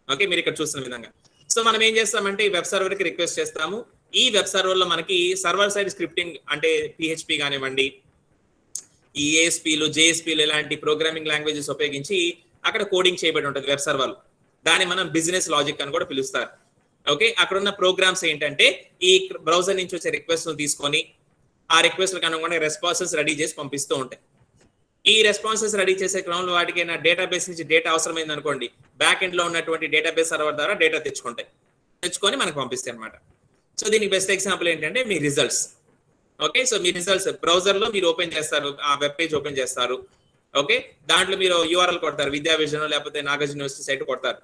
ఓకే, మీరు ఇక్కడ చూస్తున్న విధంగా. సో మనం ఏం చేస్తామంటే ఈ వెబ్ సర్వర్ కి రిక్వెస్ట్ చేస్తాము. ఈ వెబ్ సర్వర్ లో మనకి సర్వర్ సైడ్ స్క్రిప్టింగ్ అంటే పిహెచ్పి కానివ్వండి, ఈ ఏఎస్పీలు జేఎస్పీలు ఇలాంటి ప్రోగ్రామింగ్ లాంగ్వేజెస్ ఉపయోగించి అక్కడ కోడింగ్ చేయబడి ఉంటుంది వెబ్ సర్వర్. దాన్ని మనం బిజినెస్ లాజిక్ అని కూడా పిలుస్తారు. ఓకే, అక్కడ ఉన్న ప్రోగ్రామ్స్ ఏంటంటే ఈ బ్రౌజర్ నుంచి వచ్చే రిక్వెస్ట్ తీసుకొని ఆ రిక్వెస్ట్లకు అనుగుణంగా రెస్పాన్సెస్ రెడీ చేసి పంపిస్తూ ఉంటాయి. ఈ రెస్పాన్సెస్ రెడీ చేసే క్రమంలో వాటికి డేటాబేస్ నుంచి డేటా అవసరమైంది అనుకోండి, బ్యాక్ ఎండ్ లో ఉన్నటువంటి డేటాబేస్ సర్వర్ ద్వారా డేటా తెచ్చుకొని మనకు పంపిస్తాయి అనమాట. సో దీనికి బెస్ట్ ఎగ్జాంపుల్ ఏంటంటే మీ రిజల్ట్స్. ఓకే, సో మీ రిజల్ట్స్ బ్రౌజర్ లో మీరు ఓపెన్ చేస్తారు, ఆ వెబ్ పేజ్ ఓపెన్ చేస్తారు. ఓకే, దాంట్లో మీరు యూఆర్ఎల్ కొడతారు, విద్యా విజన్ లేకపోతే నాగార్జున యూనివర్సిటీ సైట్ కొడతారు,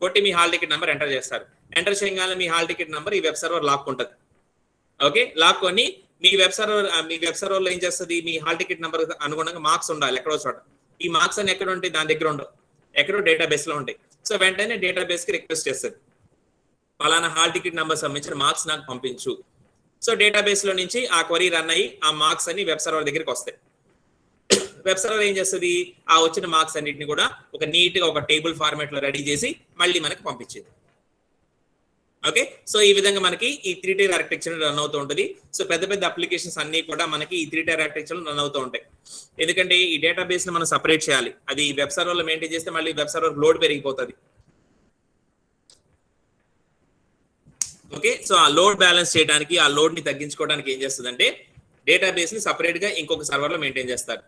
కొట్టి మీ హాల్ టికెట్ నెంబర్ ఎంటర్ చేస్తారు. ఎంటర్ చేయగానే మీ హాల్ టికెట్ నెంబర్ ఈ వెబ్ సర్వర్ లాక్కుంటది. ఓకే, లాక్కొని మీ వెబ్ సర్వర్ లో ఏం చేస్తుంది, మీ హాల్ టికెట్ నెంబర్ అనుగుణంగా మార్క్స్ ఉండాలి ఎక్కడో చోట. ఈ మార్క్స్ అని ఎక్కడ ఉంటాయి, దాని దగ్గర ఉండవు, ఎక్కడో డేటాబేస్ లో ఉంటాయి. సో వెంటనే డేటాబేస్ కి రిక్వెస్ట్ చేస్తుంది, పలానా హాల్ టికెట్ నెంబర్ సంబంధించిన మార్క్స్ నాకు పంపించు. సో డేటాబేస్ లో నుంచి ఆ క్వరీ రన్ అయ్యి ఆ మార్క్స్ అన్ని వెబ్ సర్వర్ దగ్గరికి వస్తాయి. వెబ్ సర్వర్ ఏం చేస్తుంది, ఆ వచ్చిన మార్క్స్ అన్నిటిని కూడా ఒక నీట్ గా ఒక టేబుల్ ఫార్మాట్ లో రెడీ చేసి మళ్ళీ మనకి పంపించేది. ఓకే, సో ఈ విధంగా మనకి ఈ 3 tier ఆర్కిటెక్చర్ రన్ అవుతూ ఉంటుంది. సో పెద్ద పెద్ద అప్లికేషన్స్ అన్ని కూడా మనకి ఈ 3 tier ఆర్కిటెక్చర్ రన్ అవుతూ ఉంటాయి. ఎందుకంటే ఈ డేటాబేస్ ని మనం సపరేట్ చేయాలి, అది వెబ్ సర్వర్ లో మెయింటైన్ చేస్తే మళ్ళీ వెబ్ సర్వర్ లోడ్ పెరిగిపోతుంది. ఓకే, సో ఆ లోడ్ బ్యాలెన్స్ చేయడానికి, ఆ లోడ్ ని తగ్గించుకోవడానికి ఏం చేస్తుందంటే డేటాబేస్ ని సపరేట్ గా ఇంకొక సర్వర్ లో మెయింటైన్ చేస్తారు.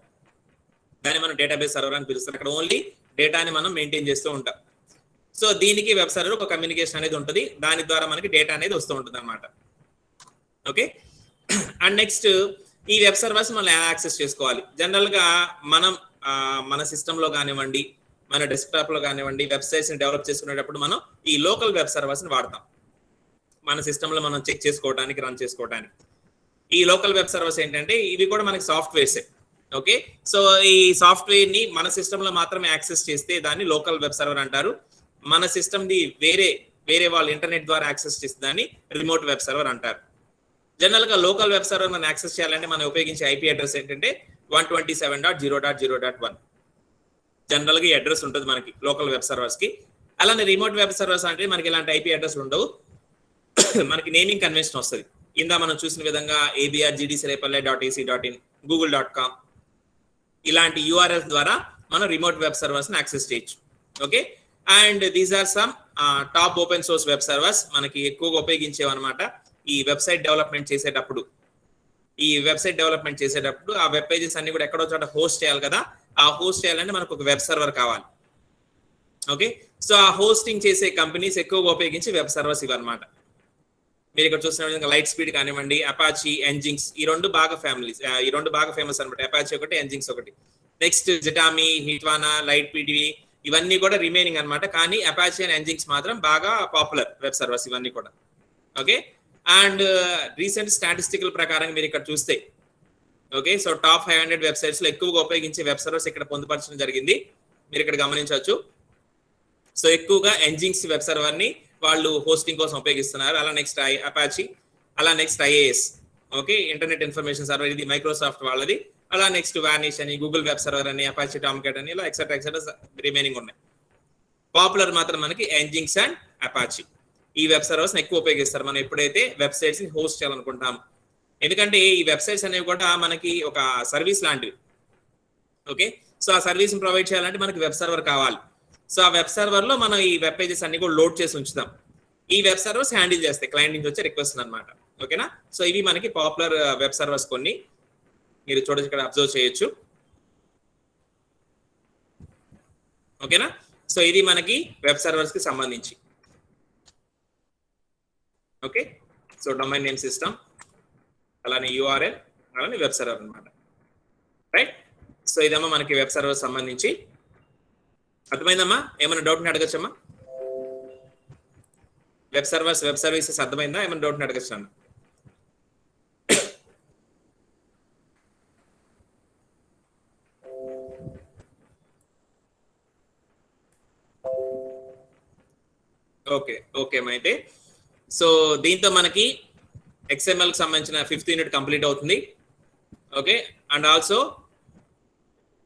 దాన్ని మనం డేటాబేస్ సర్వర్ అని పిలుస్తాం. అక్కడ ఓన్లీ డేటాని మనం మెయింటైన్ చేస్తూ ఉంటాం. సో దీనికి వెబ్ సర్వర్ ఒక కమ్యూనికేషన్ అనేది ఉంటుంది, దాని ద్వారా మనకి డేటా అనేది వస్తూ ఉంటుంది అనమాట. ఓకే, అండ్ నెక్స్ట్ ఈ వెబ్ సర్వర్స్ మనం ఎలా యాక్సెస్ చేసుకోవాలి. జనరల్ గా మనం మన సిస్టమ్ లో కానివ్వండి, మన డెస్క్టాప్ లో కానివ్వండి, వెబ్సైట్స్ ని డెవలప్ చేసుకునేటప్పుడు మనం ఈ లోకల్ వెబ్ సర్వర్స్ ని వాడతాం మన సిస్టమ్ లో మనం చెక్ చేసుకోవడానికి, రన్ చేసుకోవడానికి. ఈ లోకల్ వెబ్ సర్వర్స్ ఏంటంటే ఇవి కూడా మనకి సాఫ్ట్వేర్సే. ఓకే, సో ఈ సాఫ్ట్వేర్ ని మన సిస్టమ్ లో మాత్రమే యాక్సెస్ చేస్తే దాన్ని లోకల్ వెబ్ సర్వర్ అంటారు. మన సిస్టమ్ ది వేరే వాళ్ళు ఇంటర్నెట్ ద్వారా యాక్సెస్ చేస్తే దాన్ని రిమోట్ వెబ్ సర్వర్ అంటారు. జనరల్ గా లోకల్ వెబ్ సర్వర్ మనం యాక్సెస్ చేయాలంటే మనం ఉపయోగించే ఐపీ అడ్రస్ ఏంటంటే 127.0.0.1 జనరల్ గా ఈ అడ్రస్ ఉంటుంది మనకి లోకల్ వెబ్ సర్వర్స్ కి. అలానే రిమోట్ వెబ్ సర్వర్స్ అంటే మనకి ఇలాంటి ఐపీ అడ్రస్ ఉండవు, మనకి నేమింగ్ కన్వెన్షన్ వస్తుంది. ఇందా మనం చూసిన విధంగా abrgdcirepalli.ac.in, google.com ఇలాంటి యూఆర్ఎల్ ద్వారా మనం రిమోట్ వెబ్ సర్వర్స్ ని యాక్సెస్ చేయొచ్చు. Okay, and these are some top open source web servers మనకి ఎక్కువగా ఉపయోగించేవన్నమాట. ఈ వెబ్సైట్ డెవలప్మెంట్ చేసేటప్పుడు ఆ వెబ్ పేజెస్ అన్ని కూడా ఎక్కడో చోట హోస్ట్ చేయాలి కదా, ఆ హోస్ట్ చేయాలంటే మనకు ఒక వెబ్ సర్వర్ కావాలి. ఓకే, సో ఆ హోస్టింగ్ చేసే కంపెనీస్ ఎక్కువగా ఉపయోగించి వెబ్ సర్వర్స్ ఇవన్నమాట. మీరు ఇక్కడ చూసిన విధంగా లైట్ స్పీడ్ కానివ్వండి, అపాచీ, ఎంజింగ్స్, ఈ రెండు బాగా ఫేమస్ అనమాట. అపాచీ ఒకటి, ఎంజింగ్స్ ఒకటి. నెక్స్ట్ జిటామీ, హిట్వానా, లైట్ పీడివి ఇవన్నీ కూడా రిమైనింగ్ అనమాట. కానీ అపాచీ అండ్ ఎంజింగ్స్ మాత్రం బాగా పాపులర్ వెబ్ సర్వర్స్ ఇవన్నీ కూడా. ఓకే, అండ్ రీసెంట్ స్టాటిస్టికల్ ప్రకారం మీరు ఇక్కడ చూస్తే, ఓకే, సో టాప్ 500 వెబ్సైట్స్ లో ఎక్కువగా ఉపయోగించే వెబ్ సర్వర్స్ ఇక్కడ పొందుపరచడం జరిగింది, మీరు ఇక్కడ గమనించవచ్చు. సో ఎక్కువగా ఎంజింగ్స్ వెబ్ సర్వర్ ని వాళ్ళు హోస్టింగ్ కోసం ఉపయోగిస్తున్నారు. అలా నెక్స్ట్ అపాచీ, అలా next IAS, okay, internet information server, ఇది మైక్రోసాఫ్ట్ వాళ్ళది. అలా నెక్స్ట్ వానిష్ అని, గూగుల్ వెబ్ సర్వర్ అని, అపాచీ టామ్కాట్ అని, ఇలా ఎక్సెట్రా రిమైనింగ్ ఉన్నాయి. పాపులర్ మాత్రం మనకి ఎంజింగ్స్ అండ్ అపాచీ ఈ వెబ్ సర్వర్స్ ఎక్కువ ఉపయోగిస్తారు మనం ఎప్పుడైతే వెబ్సైట్స్ ని హోస్ట్ చేయాలనుకుంటాము. ఎందుకంటే ఈ వెబ్సైట్స్ అనేవి కూడా మనకి ఒక సర్వీస్ లాంటివి. ఓకే, సో ఆ సర్వీస్ ని ప్రొవైడ్ చేయాలంటే మనకి వెబ్ సర్వర్ కావాలి. సో ఆ వెబ్ సర్వర్ లో మనం ఈ వెబ్ పేజెస్ అన్ని కూడా లోడ్ చేసి ఉంచుతాం. ఈ వెబ్ సర్వర్స్ హ్యాండిల్ చేస్తాయి క్లయింట్ నుంచి వచ్చే రిక్వెస్ట్ అనమాట. ఓకేనా, సో ఇవి మనకి పాపులర్ వెబ్ సర్వర్స్ కొన్ని మీరు చూడొచ్చు, ఇక్కడ అబ్జర్వ్ చేయొచ్చు. ఓకేనా, సో ఇది మనకి వెబ్ సర్వర్స్ కి సంబంధించి. Okay, so domain name system, అలానే యూఆర్ఎల్, అలానే వెబ్ సర్వర్ అనమాట. రైట్, సో ఇదేమో మనకి వెబ్ సర్వర్ సంబంధించి. అర్థమైందమ్మా? ఏమైనా డౌట్ అడగచ్చమ్మా? వెబ్ సర్వీసెస్ అర్థమైందా? ఏమైనా డౌట్ అడగచ్చు అన్న? ఓకే అయితే సో దీంతో మనకి XML కి సంబంధించిన 5th యూనిట్ కంప్లీట్ అవుతుంది. ఓకే, అండ్ ఆల్సో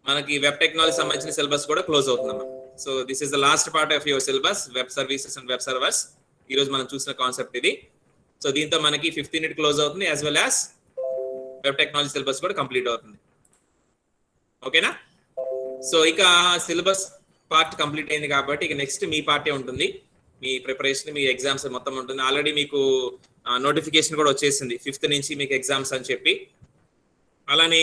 మనకి వెబ్ టెక్నాలజీ సంబంధించిన సిలబస్ కూడా క్లోజ్ అవుతుందమ్మా. So this is the last part of your syllabus, web services and web servers. ఈ రోజు మనం చూసిన కాన్సెప్ట్ ఇది. సో దీంతో మనకి 5th యూనిట్ క్లోజ్ అవుతుంది, as well as web technology syllabus కూడా కంప్లీట్ అవుతుంది. ఓకేనా, సో ఇక సిలబస్ పార్ట్ కంప్లీట్ అయింది కాబట్టి ఇక నెక్స్ట్ మీ పార్టే ఉంటుంది, మీ ప్రిపరేషన్, మీ ఎగ్జామ్స్ మొత్తం ఉంటుంది. ఆల్రెడీ మీకు నోటిఫికేషన్ కూడా వచ్చేసింది 5th నుంచి మీకు ఎగ్జామ్స్ అని చెప్పి. అలానే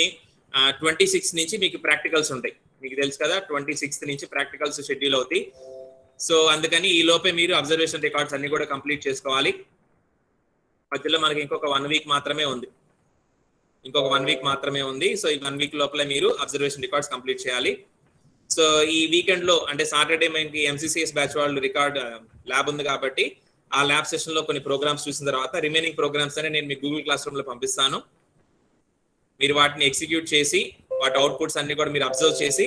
26 నుంచి మీకు ప్రాక్టికల్స్ ఉంటాయి. మీకు తెలుసు కదా 26 నుంచి ప్రాక్టికల్స్ షెడ్యూల్ అవుతాయి. సో అందుకని ఈ లోపే మీరు అబ్జర్వేషన్ రికార్డ్స్ అన్ని కూడా కంప్లీట్ చేసుకోవాలి. మధ్యలో మనకి ఇంకొక 1 వీక్ మాత్రమే ఉంది. సో ఈ 1 వీక్ లోపల మీరు అబ్జర్వేషన్ రికార్డ్స్ కంప్లీట్ చేయాలి. సో ఈ వీకెండ్ లో అంటే సాటర్డే మనకి ఎంసీసీఎస్ బ్యాచ్ వాళ్ళు రికార్డ్ ల్యాబ్ ఉంది కాబట్టి ఆ ల్యాబ్ సెషన్ లో కొన్ని ప్రోగ్రామ్స్ చూసిన తర్వాత రిమైనింగ్ ప్రోగ్రామ్స్ అని నేను మీ గూగుల్ క్లాస్ రూమ్ లో పంపిస్తాను. మీరు వాటిని ఎగ్జిక్యూట్ చేసి వాటి అవుట్పుట్స్ అన్ని కూడా మీరు అబ్జర్వ్ చేసి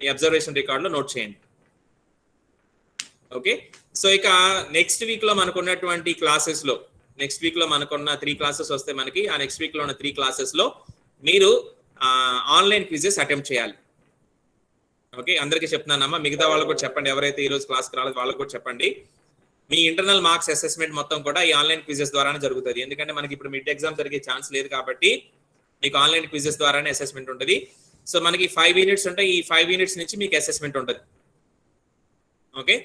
మీ అబ్జర్వేషన్ రికార్డ్ లో నోట్ చేయండి. ఓకే, సో ఇక నెక్స్ట్ వీక్ లో మనకున్నటువంటి క్లాసెస్ లో నెక్స్ట్ వీక్ లో మనకున్న 3 క్లాసెస్ వస్తే మనకి ఆ నెక్స్ట్ వీక్ లో ఉన్న 3 క్లాసెస్ లో మీరు ఆన్లైన్ క్విజెస్ అటెంప్ట్ చేయాలి. ఓకే, అందరికీ చెప్తున్నానమ్మా, మిగతా వాళ్ళకు కూడా చెప్పండి, ఎవరైతే ఈ రోజు క్లాస్కి రాలేదు వాళ్ళకు కూడా చెప్పండి. మీ ఇంటర్నల్ మార్క్స్ అసెస్మెంట్ మొత్తం కూడా ఈ ఆన్లైన్ క్విజెస్ ద్వారానే జరుగుతుంది. ఎందుకంటే మనకి ఇప్పుడు మిడ్ ఎగ్జామ్ జరిగే ఛాన్స్ లేదు కాబట్టి మీకు ఆన్లైన్ క్విజెస్ ద్వారానే అసెస్మెంట్ ఉంటుంది. సో మనకి 5 యూనిట్స్ ఉంటాయి. ఈ 5 యూనిట్స్ నుంచి మీకు అసెస్మెంట్ ఉంటుంది. Okay,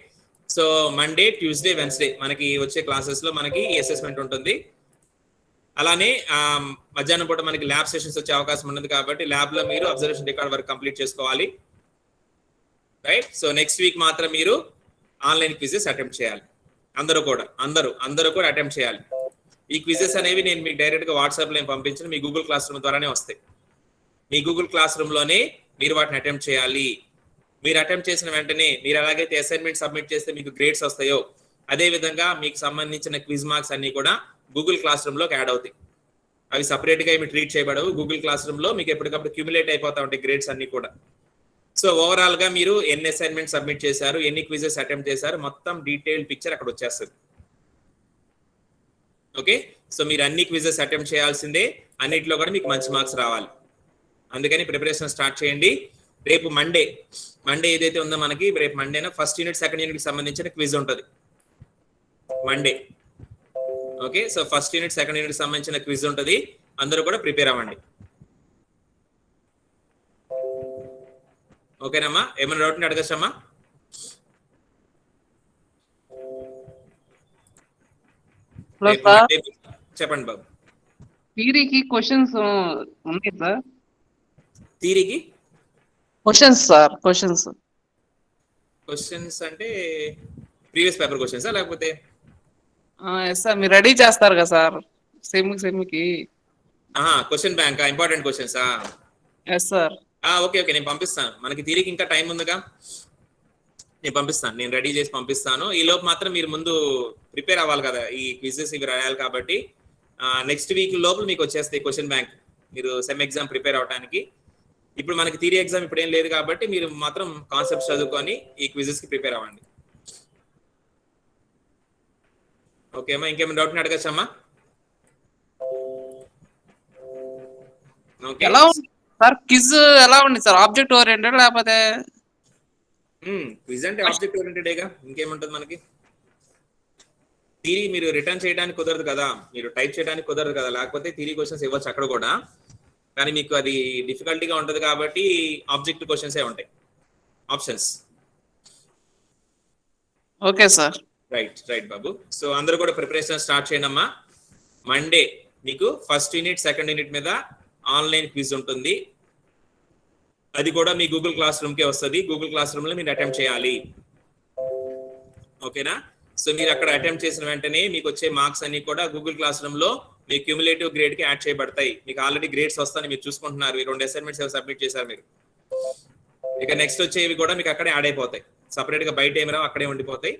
so Monday, Tuesday, Wednesday మనకి వచ్చే క్లాసెస్ లో మనకి ఈ అసెస్మెంట్ ఉంటుంది. అలానే మధ్యాహ్నం పూట మనకి ల్యాబ్ సెషన్స్ వచ్చే అవకాశం ఉన్నది కాబట్టి ల్యాబ్ లో మీరు అబ్జర్వేషన్ రికార్డ్ వర్క్ కంప్లీట్ చేసుకోవాలి. రైట్, సో నెక్స్ట్ వీక్ మాత్రం మీరు ఆన్లైన్ క్విజెస్ అటెంప్ట్ చేయాలి. అందరూ కూడా అటెంప్ట్ చేయాలి. ఈ క్విజెస్ అనేవి నేను మీకు డైరెక్ట్ గా వాట్సాప్ లో పంపించిన మీ గూగుల్ క్లాస్ రూమ్ ద్వారానే వస్తాయి. మీ గూగుల్ క్లాస్ రూమ్ లోనే మీరు వాటిని అటెంప్ట్ చేయాలి. మీరు అటెంప్ట్ చేసిన వెంటనే మీరు ఎలాగైతే అసైన్మెంట్ సబ్మిట్ చేస్తే మీకు గ్రేడ్స్ వస్తాయో అదే విధంగా మీకు సంబంధించిన క్విజ్ మార్క్స్ అన్ని కూడా గూగుల్ క్లాస్ రూమ్ లోకి యాడ్ అవుతాయి. అవి సపరేట్ గా ఏమి ట్రీట్ చేయబడవు. గూగుల్ క్లాస్ రూమ్ లో మీకు ఎప్పటికప్పుడు క్యూములేట్ అయిపోతా ఉంటాయి గ్రేడ్స్ అన్ని కూడా. సో ఓవరాల్ గా మీరు ఎన్ని అసైన్మెంట్ సబ్మిట్ చేశారు, ఎన్ని క్విజెస్ అటెంప్ట్ చేశారు, మొత్తం డీటెయిల్ పిక్చర్ అక్కడ వచ్చేస్తుంది. ఓకే, సో మీరు అన్ని క్విజెస్ అటెంప్ట్ చేయాల్సిందే, అన్నిటిలో కూడా మీకు మంచి మార్క్స్ రావాలి. అందుకని ప్రిపరేషన్ స్టార్ట్ చేయండి. రేపు మండే ఏదైతే ఉందో మనకి రేపు మండేనా ఫస్ట్ యూనిట్ సెకండ్ యూనిట్ కి సంబంధించిన క్విజ్ ఉంటుంది Monday. Okay, so first unit second unit కి సంబంధించిన క్విజ్ ఉంటుంది. అందరూ కూడా ప్రిపేర్ అవ్వండి. ఓకేనమ్మా, ఏమైనా డౌట్ అడగచ్చమ్మా? చెప్పండి బాబు. థియరీకి క్వశ్చన్స్ ఉన్నాయి సార్. థియరీకి క్వశ్చన్స్ అంటే ప్రీవియస్ పేపర్ క్వశ్చన్స్ లేకపోతే సార్ మీరు రెడీ చేస్తారు కదా సార్ సెమ్కి? Question bank important questions. Yes sir. Okay నేను పంపిస్తాను. మనకి థియరీకి ఇంకా టైం ఉందిగా, నేను రెడీ చేసి పంపిస్తాను. ఈ లోపు మాత్రం మీరు ముందు ప్రిపేర్ అవ్వాలి కదా, ఈ క్విజెస్ ఇవి రాయాలి కాబట్టి నెక్స్ట్ వీక్ లోపల మీకు వచ్చేస్తాయి క్వశ్చన్ బ్యాంక్, మీరు సెమ్ ఎగ్జామ్ ప్రిపేర్ అవడానికి. ఇప్పుడు మనకి థియరీ ఎగ్జామ్ ఇప్పుడు ఏం లేదు కాబట్టి మీరు మాత్రం కాన్సెప్ట్స్ చదువుకొని ఈ క్విజెస్ కి ప్రిపేర్ అవ్వండి. ఓకే అమ్మా, ఇంకేమైనా డౌట్ అడగచ్చమ్మా? ఓకే సార్, క్విజ్ ఎలా ఉంది సార్? ఆబ్జెక్ట్ ఓరియంటెడ్ లేకపోతే? క్విజ్ అంటే ఆబ్జెక్ట్ ఓరియంటెడేగా, ఇంకేముంటది మనకి. థియరీ మీరు రిటర్న్ చేయడానికి కుదరదు కదా, మీరు టైప్ చేయడానికి కుదరదు కదా, లేకపోతే థియరీ క్వశ్చన్స్ ఇవ్వచ్చు అక్కడ కూడా, కానీ మీకు అది డిఫికల్టీగా ఉంటుంది కాబట్టి ఆబ్జెక్ట్ క్వశ్చన్సే ఉంటాయి, ఆప్షన్స్. Okay sir. రైట్ బాబు. సో అందరూ కూడా ప్రిపరేషన్ స్టార్ట్ చేయండి అమ్మా. మండే మీకు ఫస్ట్ యూనిట్ సెకండ్ యూనిట్ మీద ఆన్లైన్ క్విజ్ ఉంటుంది. అది కూడా మీ గూగుల్ క్లాస్ రూమ్ కే వస్తుంది. గూగుల్ క్లాస్ రూమ్ లో మీరు అటెంప్ట్ చేయాలి. ఓకేనా? సో మీరు అక్కడ అటెంప్ట్ చేసిన వెంటనే మీకు వచ్చే మార్క్స్ అన్ని కూడా గూగుల్ క్లాస్ రూమ్ లో మీ క్యూములేటివ్ గ్రేడ్ కి యాడ్ చేయబడతాయి. మీకు ఆల్రెడీ గ్రేడ్స్ వస్తాయని మీరు చూసుకుంటున్నారు. ఈ 2 అసైన్మెంట్స్ సబ్మిట్ చేశారు మీరు. ఇక నెక్స్ట్ వచ్చేవి కూడా మీకు అక్కడే యాడ్ అయిపోతాయి, సపరేట్ గా బయట ఏమి రావు, అక్కడే ఉండిపోతాయి.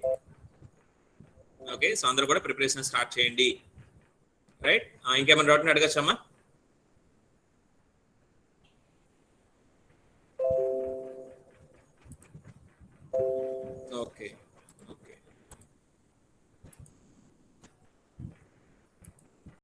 ఓకే, సో అందరూ కూడా ప్రిపరేషన్ స్టార్ట్ చేయండి. రైట్, ఇంకేమైనా డౌట్ అడగచ్చమ్మా?